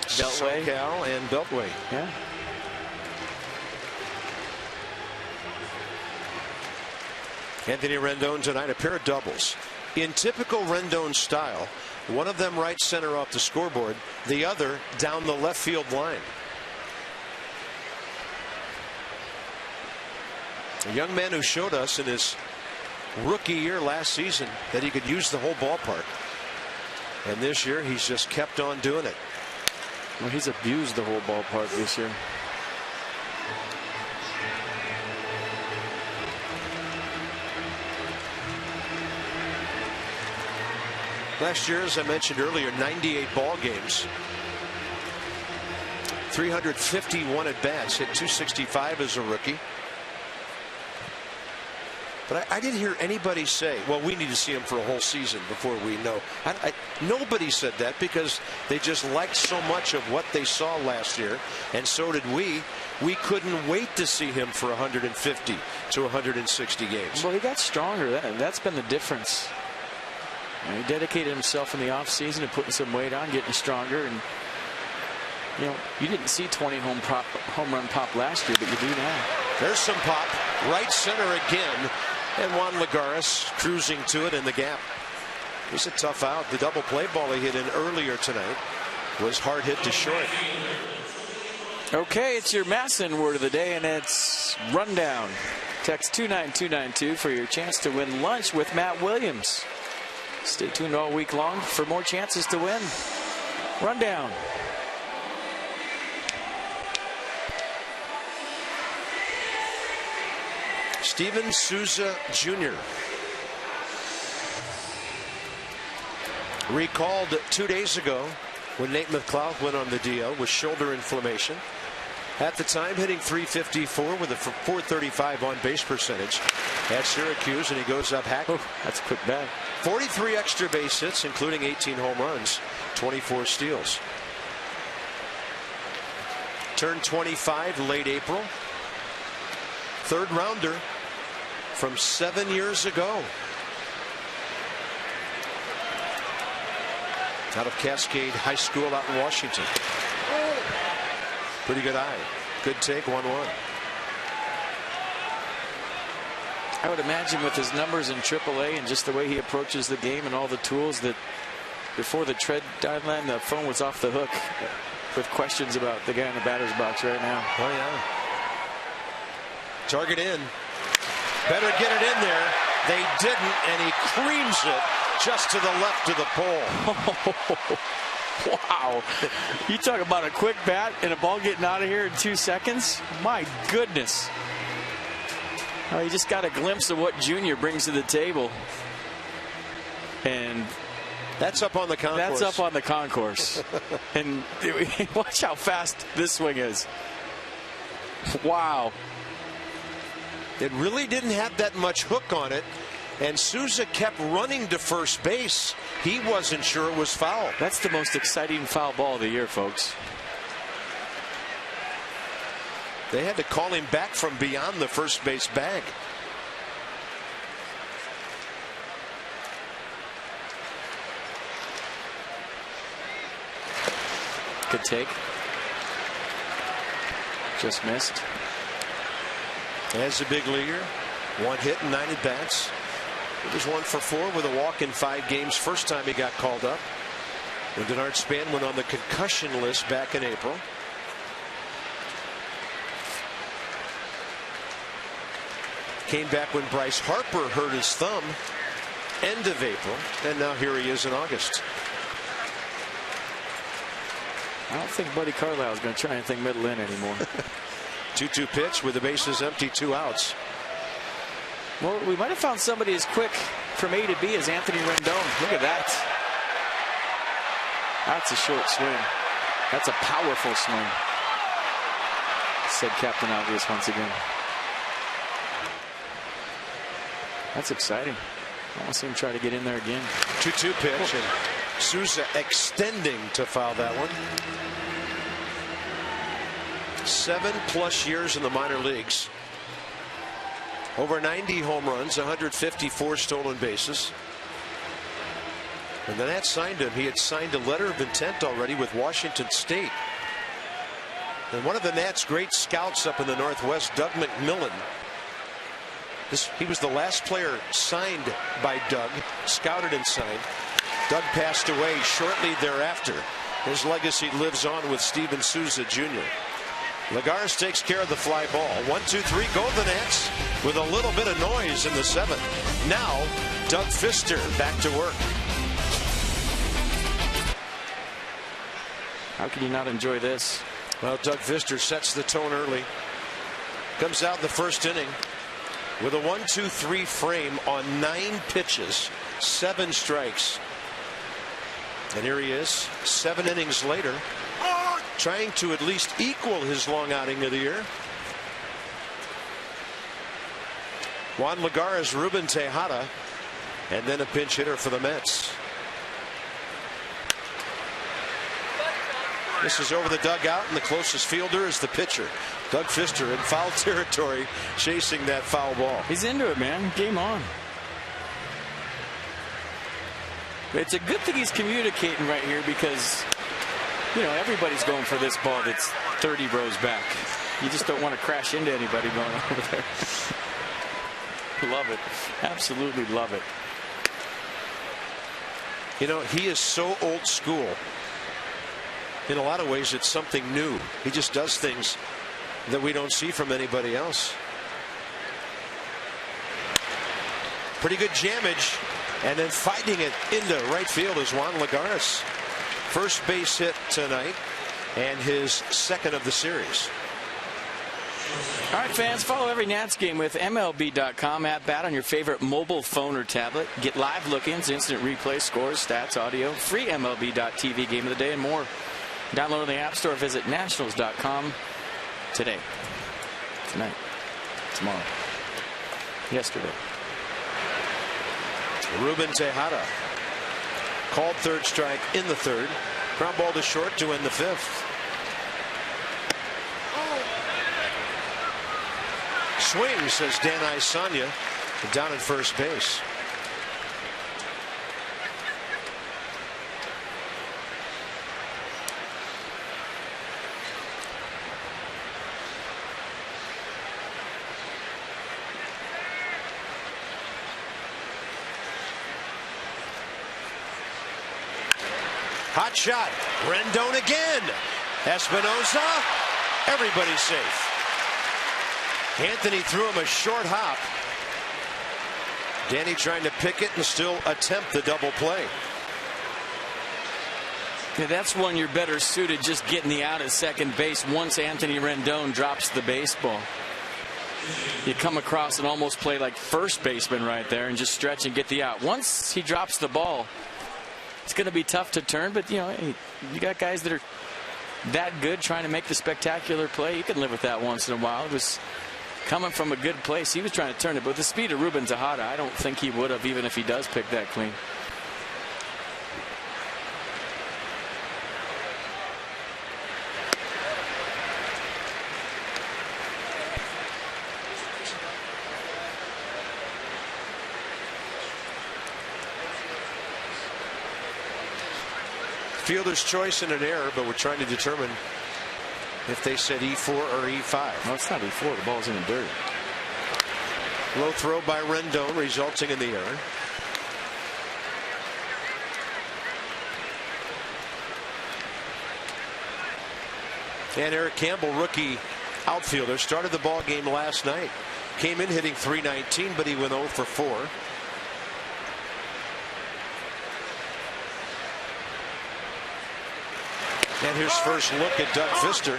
Beltway, SoCal, and Beltway. Yeah. Anthony Rendon tonight, a pair of doubles. In typical Rendon style, one of them right center off the scoreboard, the other down the left field line. A young man who showed us in his rookie year last season that he could use the whole ballpark. And this year he's just kept on doing it. Well, he's abused the whole ballpark this year. Last year, as I mentioned earlier, 98 ball games. 351 at bats, hit 265 as a rookie. But I didn't hear anybody say, well, we need to see him for a whole season before we know. Nobody said that because they just liked so much of what they saw last year, and so did we. We couldn't wait to see him for 150 to 160 games. Well, he got stronger. That's been the difference. He dedicated himself in the offseason to putting some weight on, getting stronger, and you didn't see 20 home run pop last year, but you do now. There's some pop, right center again, and Juan Lagares cruising to it in the gap. He's a tough out. The double play ball he hit in earlier tonight was hard hit to short. Okay, it's your MASN word of the day, and it's rundown. Text 29292 for your chance to win lunch with Matt Williams. Stay tuned all week long for more chances to win. Rundown. Steven Souza Jr. recalled 2 days ago when Nate McLeod went on the DL with shoulder inflammation. At the time, hitting .354 with a .435 on base percentage at Syracuse, and he goes up hacking. That's a quick bat. 43 extra base hits, including 18 home runs, 24 steals. Turned 25 late April. Third rounder from 7 years ago. Out of Cascade High School out in Washington. Pretty good eye. Good take, 1-1. I would imagine with his numbers in AAA and just the way he approaches the game and all the tools that before the trade deadline, the phone was off the hook with questions about the guy in the batter's box right now. Oh, yeah. Target in. Better get it in there. They didn't, and he creams it just to the left of the pole. Wow. You talk about a quick bat and a ball getting out of here in 2 seconds. My goodness. Oh, you just got a glimpse of what Junior brings to the table. And that's up on the concourse. That's up on the concourse. And watch how fast this swing is. Wow. It really didn't have that much hook on it. And Souza kept running to first base. He wasn't sure it was foul. That's the most exciting foul ball of the year, folks. They had to call him back from beyond the first base bag. Good take. Just missed. As a big leaguer, 1 hit and 9 at bats. He was 1 for 4 with a walk in 5 games. First time he got called up. When Denard Span went on the concussion list back in April. Came back when Bryce Harper hurt his thumb. End of April. And now here he is in August. I don't think Buddy Carlisle is going to try anything middle in anymore. 2-2 pitch with the bases empty, 2 outs. Well, we might have found somebody as quick from A to B as Anthony Rendon. Look at that. That's a short swing. That's a powerful swing, said Captain Obvious once again. That's exciting. I want to see him try to get in there again. 2-2 pitch, and Souza extending to foul that one. 7+ years in the minor leagues. Over 90 home runs, 154 stolen bases. And the Nats signed him. He had signed a letter of intent already with Washington State. And one of the Nats' great scouts up in the Northwest, Doug McMillan. He was the last player signed by Doug, scouted and signed. Doug passed away shortly thereafter. His legacy lives on with Steven Souza Jr. Lagares takes care of the fly ball. 1-2-3, go the Nats with a little bit of noise in the 7th. Now, Doug Fister back to work. How can you not enjoy this? Well, Doug Fister sets the tone early. Comes out in the first inning with a 1-2-3 frame on 9 pitches, 7 strikes. And here he is, 7 innings later, trying to at least equal his long outing of the year. Juan Lagares, Ruben Tejada, and then a pinch hitter for the Mets. This is over the dugout, and the closest fielder is the pitcher. Doug Fister in foul territory, chasing that foul ball. He's into it, man. Game on. It's a good thing he's communicating right here because, you know, everybody's going for this ball that's 30 rows back. You just don't want to crash into anybody going over there. Love it. Absolutely love it. You know, he is so old school. In a lot of ways, it's something new. He just does things that we don't see from anybody else. Pretty good jammage, and then fighting it into right field is Juan Lagares. First base hit tonight, and his 2nd of the series. All right, fans, follow every Nats game with MLB.com at bat on your favorite mobile phone or tablet. Get live look-ins, instant replay, scores, stats, audio, free MLB.tv game of the day, and more. Download on the App Store. Visit Nationals.com today, tonight, tomorrow, yesterday. Ruben Tejada called 3rd strike in the 3rd. Ground ball to short to end the 5th. Swing, says Dan Isanya, down at first base. Hot shot. Rendon again. Espinosa. Everybody's safe. Anthony threw him a short hop. Danny trying to pick it and still attempt the double play. Yeah, that's one you're better suited just getting the out at second base once Anthony Rendon drops the baseball. You come across and almost play like first baseman right there and just stretch and get the out. Once he drops the ball, it's going to be tough to turn, but you got guys that are that good trying to make the spectacular play. You can live with that once in a while. It was coming from a good place. He was trying to turn it, but with the speed of Ruben Tejada, I don't think he would have, even if he does pick that clean. Fielder's choice and an error, but we're trying to determine if they said E4 or E5. No, it's not E4. The ball's in the dirt. Low throw by Rendon, resulting in the error. And Eric Campbell, rookie outfielder, started the ball game last night. Came in hitting .319, but he went 0 for 4. And his first look at Doug Fister,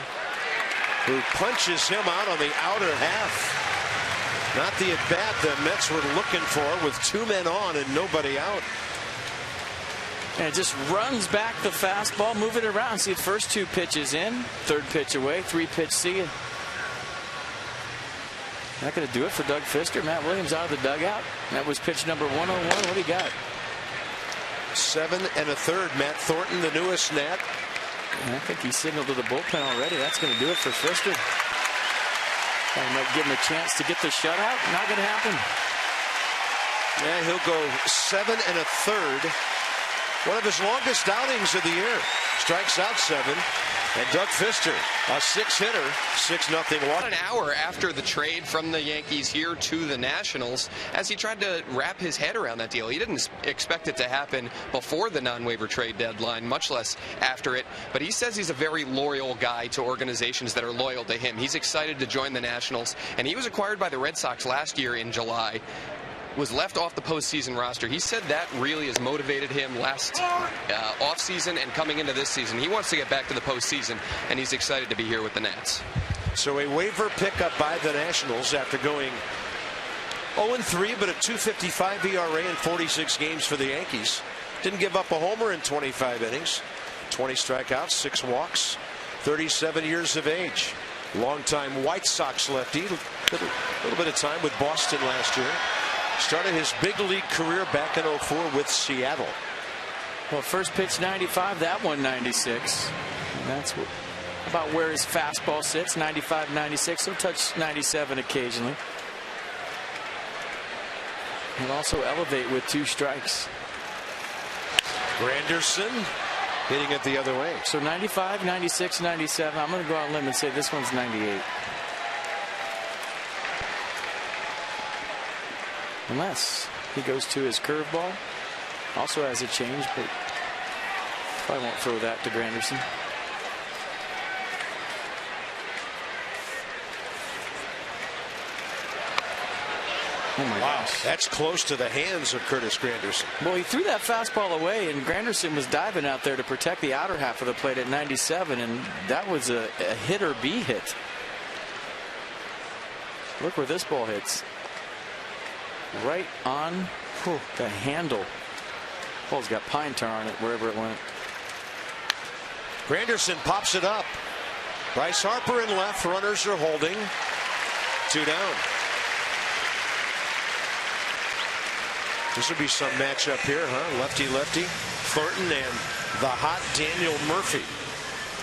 who punches him out on the outer half. Not the at bat the Mets were looking for, with 2 men on and nobody out. And it just runs back the fastball, move it around. See the first 2 pitches in, 3rd pitch away, 3-pitch see it. Not going to do it for Doug Fister. Matt Williams out of the dugout. That was pitch number 101. What do you got? 7 1/3. Matt Thornton, the newest Nat. I think he signaled to the bullpen already. That's going to do it for Fister. I might give him a chance to get the shutout. Not going to happen. Yeah, he'll go 7 1/3. One of his longest outings of the year. Strikes out 7. And Doug Fister, a 6-hitter, 6-0 walk. About an hour after the trade from the Yankees here to the Nationals, as he tried to wrap his head around that deal. He didn't expect it to happen before the non-waiver trade deadline, much less after it. But he says he's a very loyal guy to organizations that are loyal to him. He's excited to join the Nationals, and he was acquired by the Red Sox last year in July. Was left off the postseason roster. He said that really has motivated him last offseason and coming into this season. He wants to get back to the postseason, and he's excited to be here with the Nats. So a waiver pickup by the Nationals after going 0-3, but a .255 ERA in 46 games for the Yankees. Didn't give up a homer in 25 innings. 20 strikeouts, 6 walks. 37 years of age. Longtime White Sox lefty. Little bit of time with Boston last year. Started his big league career back in 04 with Seattle. Well, first pitch 95, that one 96. And that's about where his fastball sits, 95, 96. He'll touch 97 occasionally. He'll also elevate with 2 strikes. Granderson hitting it the other way. So 95, 96, 97. I'm going to go out on a limb and say this one's 98. Unless he goes to his curveball. Also has a change, but probably won't throw that to Granderson. Oh my gosh. That's close to the hands of Curtis Granderson. Well, he threw that fastball away, and Granderson was diving out there to protect the outer half of the plate at 97, and that was a hit or B hit. Look where this ball hits. Right on the handle. Ball's got pine tar on it wherever it went. Granderson pops it up. Bryce Harper in left. Runners are holding. 2 down. This would be some matchup here, huh? Lefty-lefty. Thornton and the hot Daniel Murphy,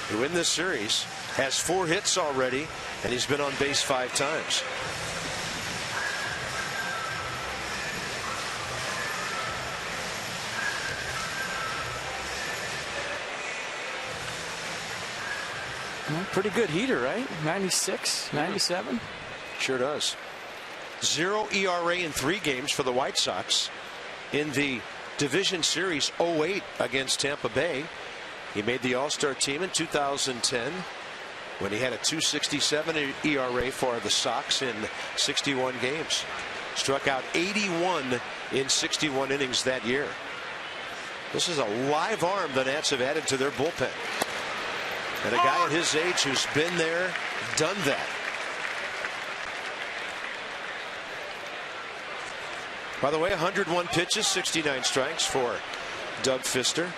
who in this series has 4 hits already, and he's been on base 5 times. Pretty good heater, right? 96, 97. Sure does. 0 ERA in 3 games for the White Sox in the division series 08 against Tampa Bay. He made the All-Star team in 2010 when he had a 2.67 ERA for the Sox in 61 games. Struck out 81 in 61 innings that year. This is a live arm the Nats have added to their bullpen. And a guy at his age who's been there, done that. By the way, 101 pitches, 69 strikes for Doug Fister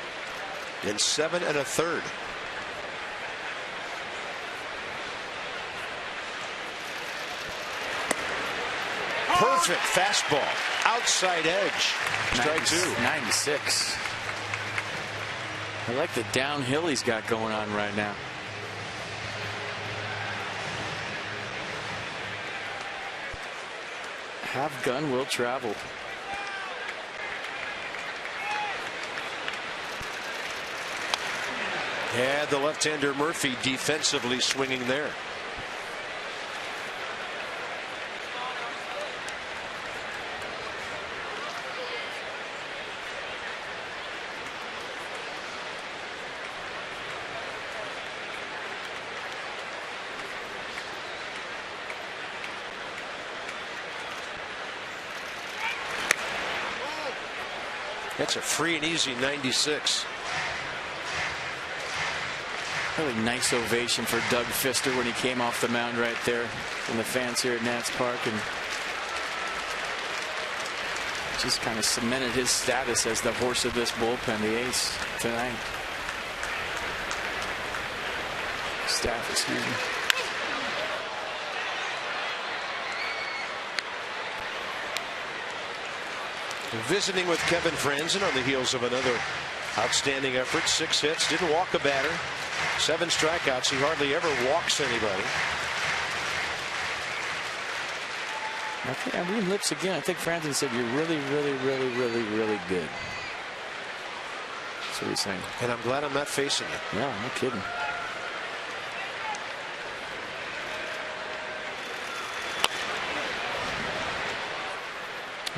in 7 1/3. Perfect fastball, outside edge, strike 2. 96. I like the downhill he's got going on right now. Have gun will travel. Yeah, the left-hander Murphy defensively swinging there. That's a free and easy 96. Really nice ovation for Doug Fister when he came off the mound right there from the fans here at Nats Park, and just kind of cemented his status as the horse of this bullpen, the ace tonight. Staff, excuse me. Visiting with Kevin Franzen on the heels of another outstanding effort. 6 hits, didn't walk a batter, 7 strikeouts. He hardly ever walks anybody. Okay, I'm reading lips again. I think Franzen said you're really, really, really, really, really good. That's what he's saying. And I'm glad I'm not facing it. Yeah, no kidding.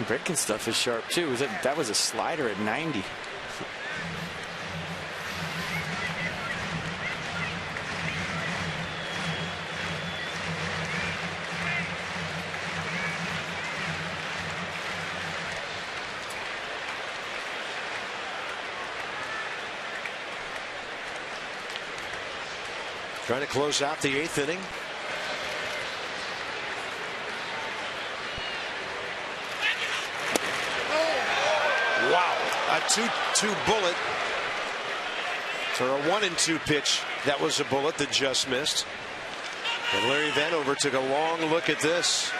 Breaking stuff is sharp too. That was a slider at 90. Trying to close out the 8th inning. Wow, a 2-2 bullet for a 1-2 pitch. That was a bullet that just missed. And Larry Vanover took a long look at this.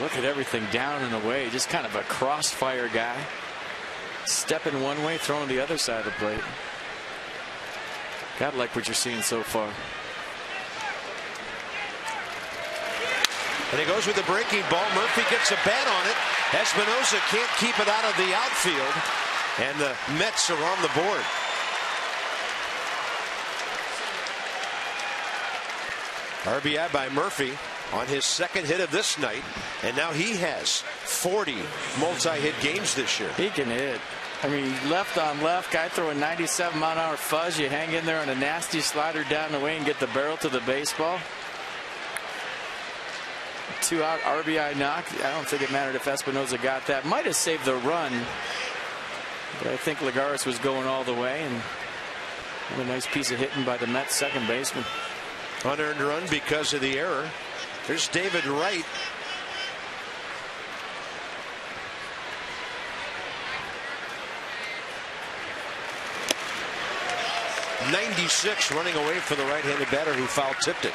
Look at everything down and away. Just kind of a crossfire guy. Stepping one way, throwing the other side of the plate. God, like what you're seeing so far. And he goes with the breaking ball. Murphy gets a bat on it. Espinosa can't keep it out of the outfield. And the Mets are on the board. RBI by Murphy on his 2nd hit of this night. And now he has 40 multi-hit games this year. He can hit. I mean, left on left, guy throwing 97-mile-an-hour fuzz. You hang in there on a nasty slider down the way and get the barrel to the baseball. 2-out RBI knock. I don't think it mattered if Espinosa got that. Might have saved the run, but I think Lagares was going all the way, and what a nice piece of hitting by the Mets second baseman. Unearned run because of the error. There's David Wright. .96 running away for the right-handed batter who foul tipped it.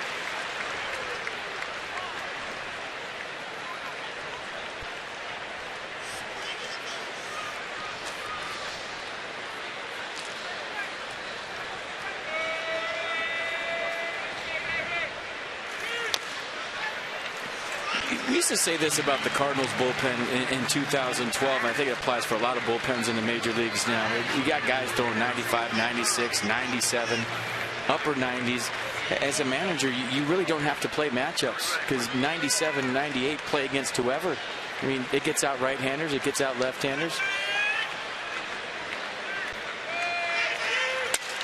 We used to say this about the Cardinals bullpen in 2012. I think it applies for a lot of bullpens in the major leagues now. You got guys throwing 95, 96, 97, upper 90s. As a manager, you really don't have to play matchups because 97, 98 play against whoever. I mean, it gets out right-handers, it gets out left-handers.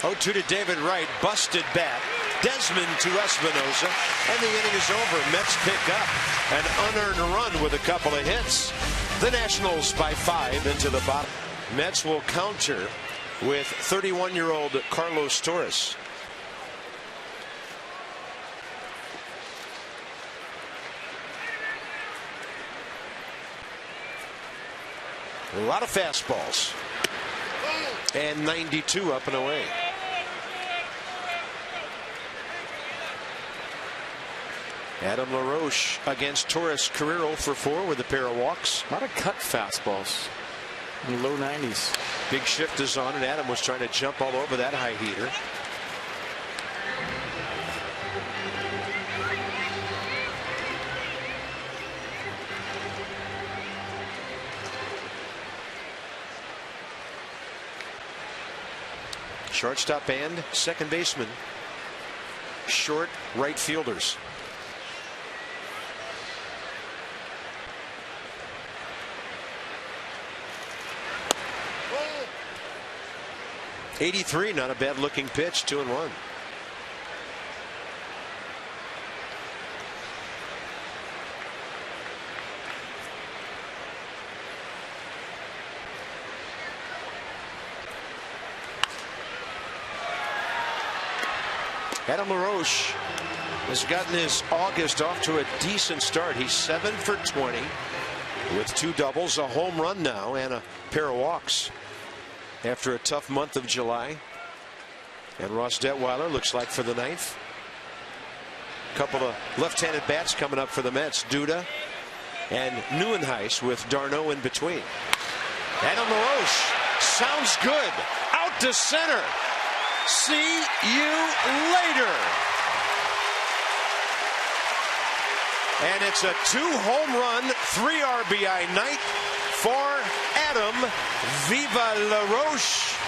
0-2 to David Wright. Busted bat. Desmond to Espinosa. And the inning is over. Mets pick up an unearned run with a couple of hits. The Nationals by 5 into the bottom. Mets will counter with 31-year-old Carlos Torres. A lot of fastballs. And 92 up and away. Adam LaRoche against Torres, career 0 for 4 with a pair of walks. A lot of cut fastballs in the low 90s. Big shift is on, and Adam was trying to jump all over that high heater. Shortstop and second baseman. Short right fielders. .83, not a bad looking pitch. 2-1. Adam LaRoche has gotten his August off to a decent start. He's 7 for 20 with 2 doubles, a home run now, and a pair of walks after a tough month of July. And Ross Detweiler looks like for the 9th. A couple of left-handed bats coming up for the Mets. Duda and Neuenhuis with d'Arnaud in between. Adam LaRoche sounds good. Out to center. See you later. And it's a 2-home run, 3 RBI night for Adam Viva LaRoche.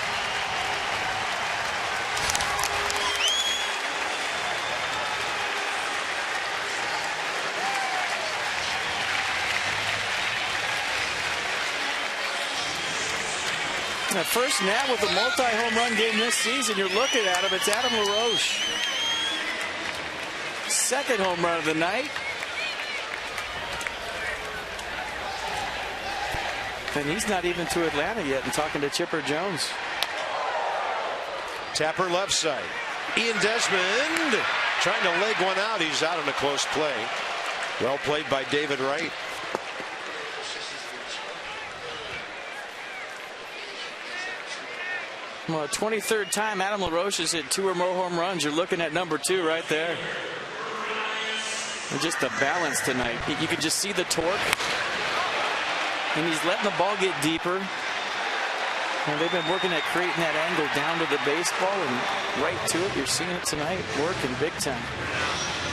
The first Nat with a multi-home run game this season. You're looking at him. It's Adam LaRoche. Second home run of the night. And he's not even to Atlanta yet and talking to Chipper Jones. Tapper left side. Ian Desmond trying to leg one out. He's out on a close play. Well played by David Wright. Well, 23rd time Adam LaRoche has hit 2 or more home runs. You're looking at number 2 right there. And just the balance tonight. You can just see the torque. And he's letting the ball get deeper. And they've been working at creating that angle down to the baseball and right to it. You're seeing it tonight working big time.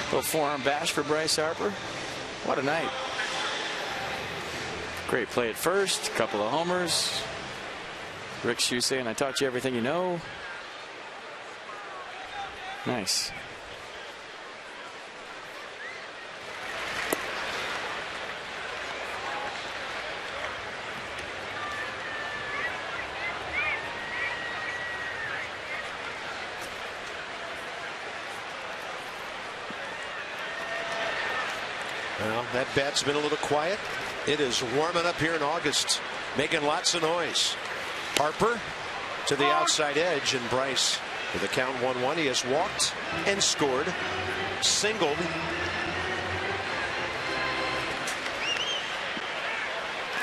Little forearm bash for Bryce Harper. What a night. Great play at first. A couple of homers. Rick Shue saying, I taught you everything you know. Nice. Well, that bat's been a little quiet. It is warming up here in August, making lots of noise. Harper to the outside edge, and Bryce with the count 1-1. He has walked and scored, singled,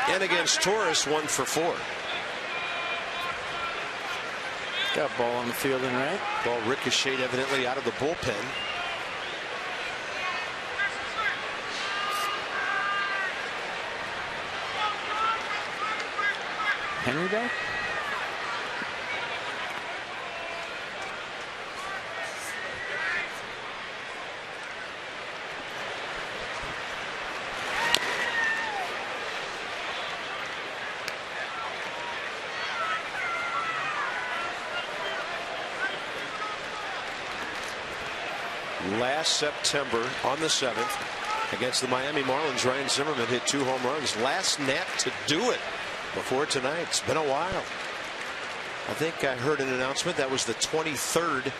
and against Torres 1 for 4. Got ball on the field and right. Ball ricocheted evidently out of the bullpen. Henry back? Last September on the 7th against the Miami Marlins, Ryan Zimmerman hit 2 home runs. Last Nat to do it before tonight. It's been a while. I think I heard an announcement that was the 23rd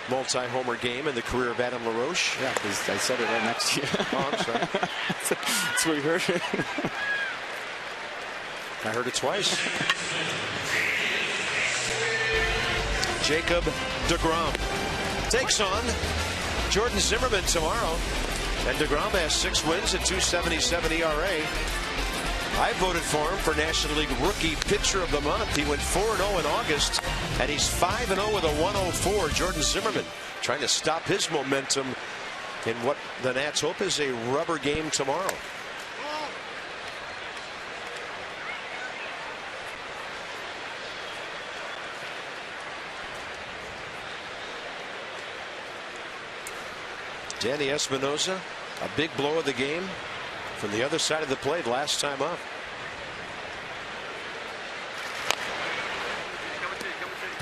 multi-homer game in the career of Adam LaRoche. Yeah, because I said it right next to you. Oh, I'm sorry. That's where you heard it. I heard it twice. Jacob deGrom takes on Jordan Zimmermann tomorrow. And deGrom has 6 wins and .277 ERA. I voted for him for National League Rookie Pitcher of the Month. He went 4-0 in August, and he's 5-0 with a 104. Jordan Zimmermann trying to stop his momentum in what the Nats hope is a rubber game tomorrow. Danny Espinosa, a big blow of the game from the other side of the plate last time up.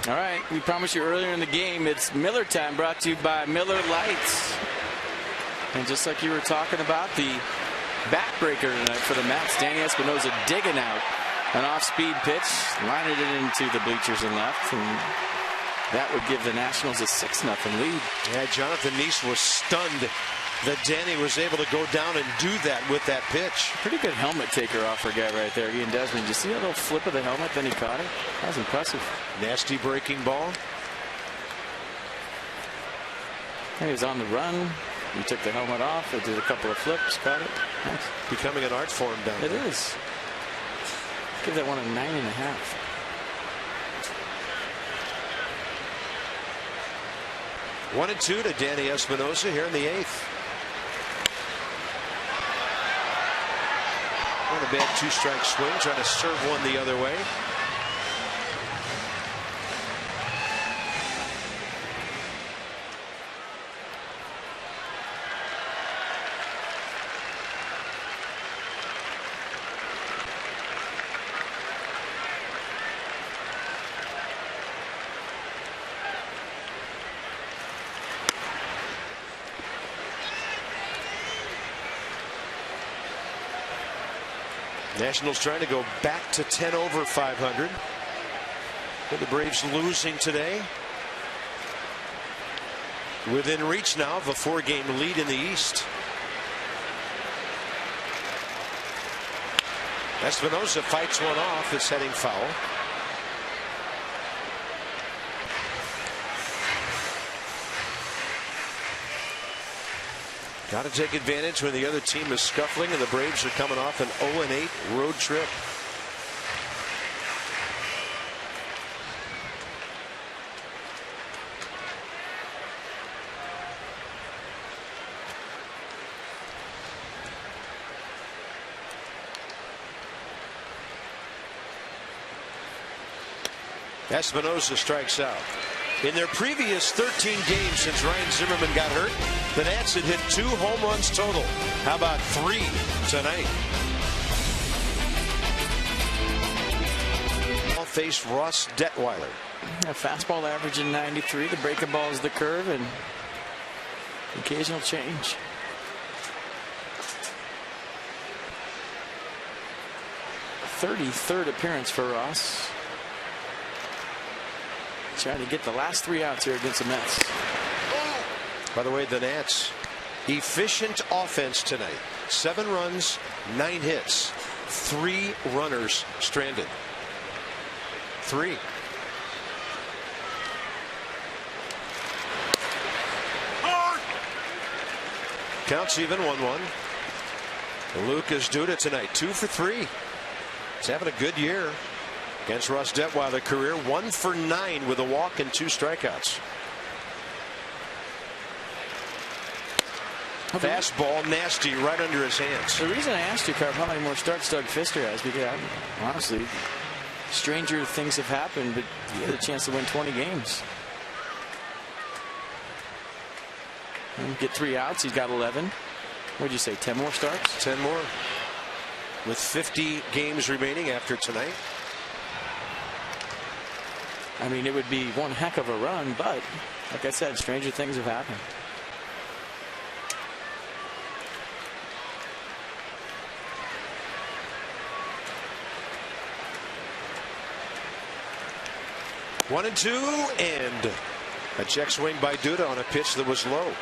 All right, we promised you earlier in the game, it's Miller time, brought to you by Miller Lights. And just like you were talking about, the backbreaker tonight for the Mets, Danny Espinosa digging out an off-speed pitch, lining it into the bleachers and left, and that would give the Nationals a 6-0 lead. Yeah, Jonathan Nice was stunned that Danny was able to go down and do that with that pitch. Pretty good helmet taker off for guy right there, Ian Desmond. Did you see that little flip of the helmet? Then he caught it. That was impressive. Nasty breaking ball. He was on the run. He took the helmet off. It did a couple of flips, caught it. Nice. Becoming an art form down there. It is. Give that one a 9.5. One and 2 to Danny Espinosa here in the 8th. Not a bad 2-strike swing, trying to serve one the other way. Nationals trying to go back to 10 over 500. With the Braves losing today. Within reach now of a 4-game lead in the East. Espinosa fights one off. It's heading foul. Got to take advantage when the other team is scuffling and the Braves are coming off an 0-8 road trip. Espinosa strikes out. In their previous 13 games since Ryan Zimmerman got hurt, the Nats had hit 2 home runs total. How about 3 tonight? Faced Ross Detweiler. A fastball averaging 93. The breaking ball is the curve and occasional change. .33rd appearance for Ross. Trying to get the last 3 outs here against the Mets. By the way, the Nats, efficient offense tonight. 7 runs, 9 hits, 3 runners stranded. 3. Counts even 1-1. Lucas Duda tonight 2 for 3. He's having a good year. Against Ross Detweiler, career 1 for 9 with a walk and 2 strikeouts. Fastball nasty right under his hands. The reason I asked you, Carp, how many more starts Doug Fister has, because honestly, stranger things have happened, but he had a chance to win 20 games. And get 3 outs, he's got 11. What'd you say, 10 more starts? 10 more. With 50 games remaining after tonight. I mean, it would be one heck of a run, but like I said, stranger things have happened. 1-2, and a check swing by Duda on a pitch that was low.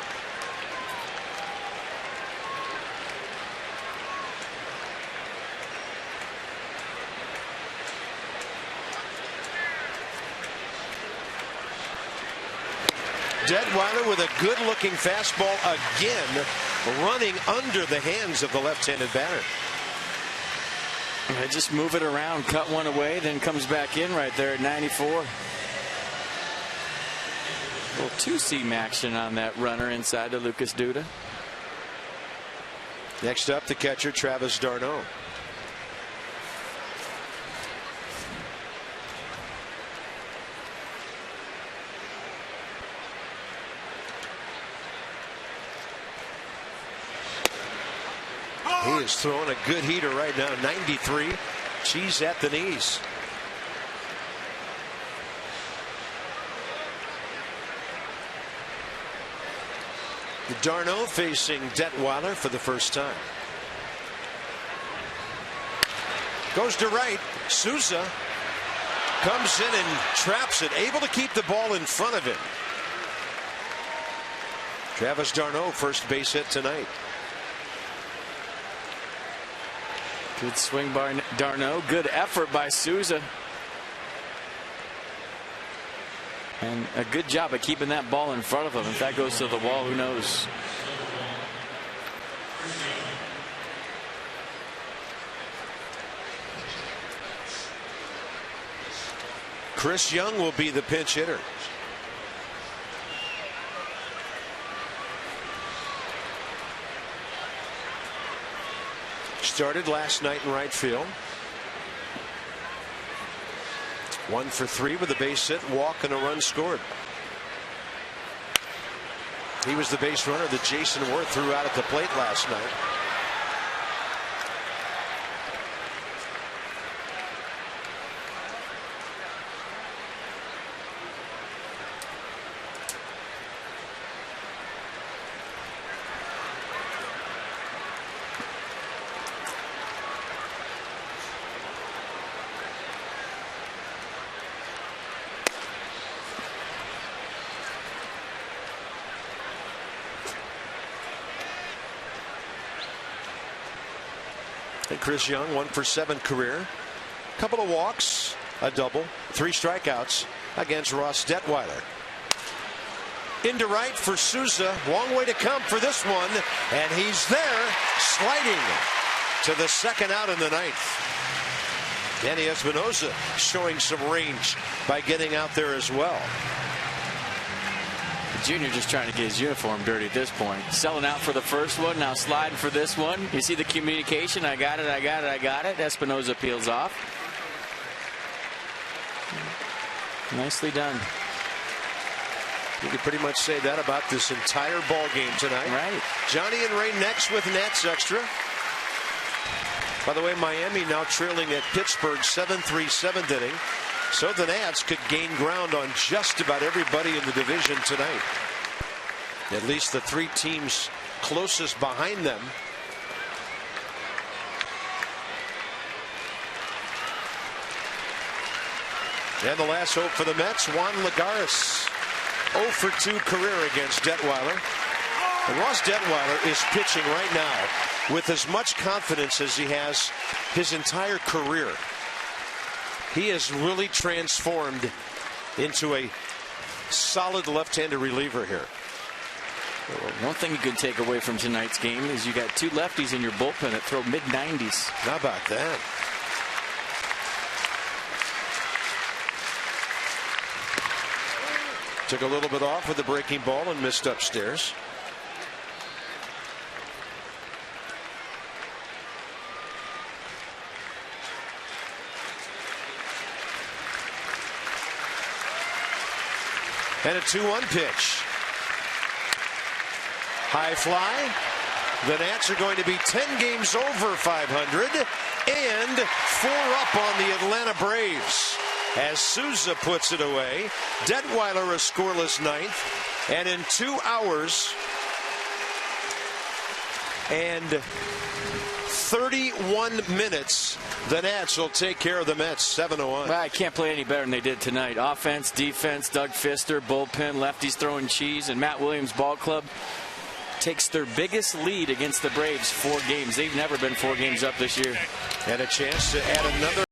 Detwiler with a good-looking fastball again, running under the hands of the left-handed batter. They just move it around, cut one away, then comes back in right there at 94. A little two-seam action on that runner inside to Lucas Duda. Next up, the catcher, Travis d'Arnaud. He is throwing a good heater right now, 93. Cheese at the knees. d'Arnaud facing Detwiler for the first time. Goes to right. Souza comes in and traps it, able to keep the ball in front of him. Travis d'Arnaud, first base hit tonight. Good swing by d'Arnaud. Good effort by Souza. And a good job of keeping that ball in front of him. If that goes to the wall, who knows? Chris Young will be the pinch hitter. Started last night in right field. 1 for 3 with a base hit, walk, and a run scored. He was the base runner that Jason Worth threw out at the plate last night. And Chris Young, 1 for 7 career. Couple of walks, a double, 3 strikeouts against Ross Detwiler. Into right for Souza. Long way to come for this one. And he's there, sliding to the second out in the ninth. Danny Espinosa showing some range by getting out there as well. Junior just trying to get his uniform dirty at this point. Selling out for the first one, now sliding for this one. You see the communication. I got it, I got it, I got it. Espinosa peels off. Nicely done. You could pretty much say that about this entire ball game tonight. Right. Johnny and Ray next with Nats Extra. By the way, Miami now trailing at Pittsburgh 7-3 7th inning. So the Nats could gain ground on just about everybody in the division tonight. At least the 3 teams closest behind them. And the last hope for the Mets, Juan Lagares. 0 for 2 career against Detwiler. And Ross Detwiler is pitching right now with as much confidence as he has his entire career. He has really transformed into a solid left-handed reliever here. One thing you could take away from tonight's game is you got 2 lefties in your bullpen that throw mid-90s. How about that? Took a little bit off with the breaking ball and missed upstairs. And a 2-1 pitch. High fly. The Nats are going to be 10 games over 500 and 4 up on the Atlanta Braves. As Souza puts it away, Detwiler a scoreless ninth, and in 2 hours and 31 minutes, the Nats will take care of the Mets 7-1. Well, I can't play any better than they did tonight. Offense, defense, Doug Fister, bullpen, lefties throwing cheese, and Matt Williams Ball Club takes their biggest lead against the Braves 4 games. They've never been 4 games up this year. And a chance to add another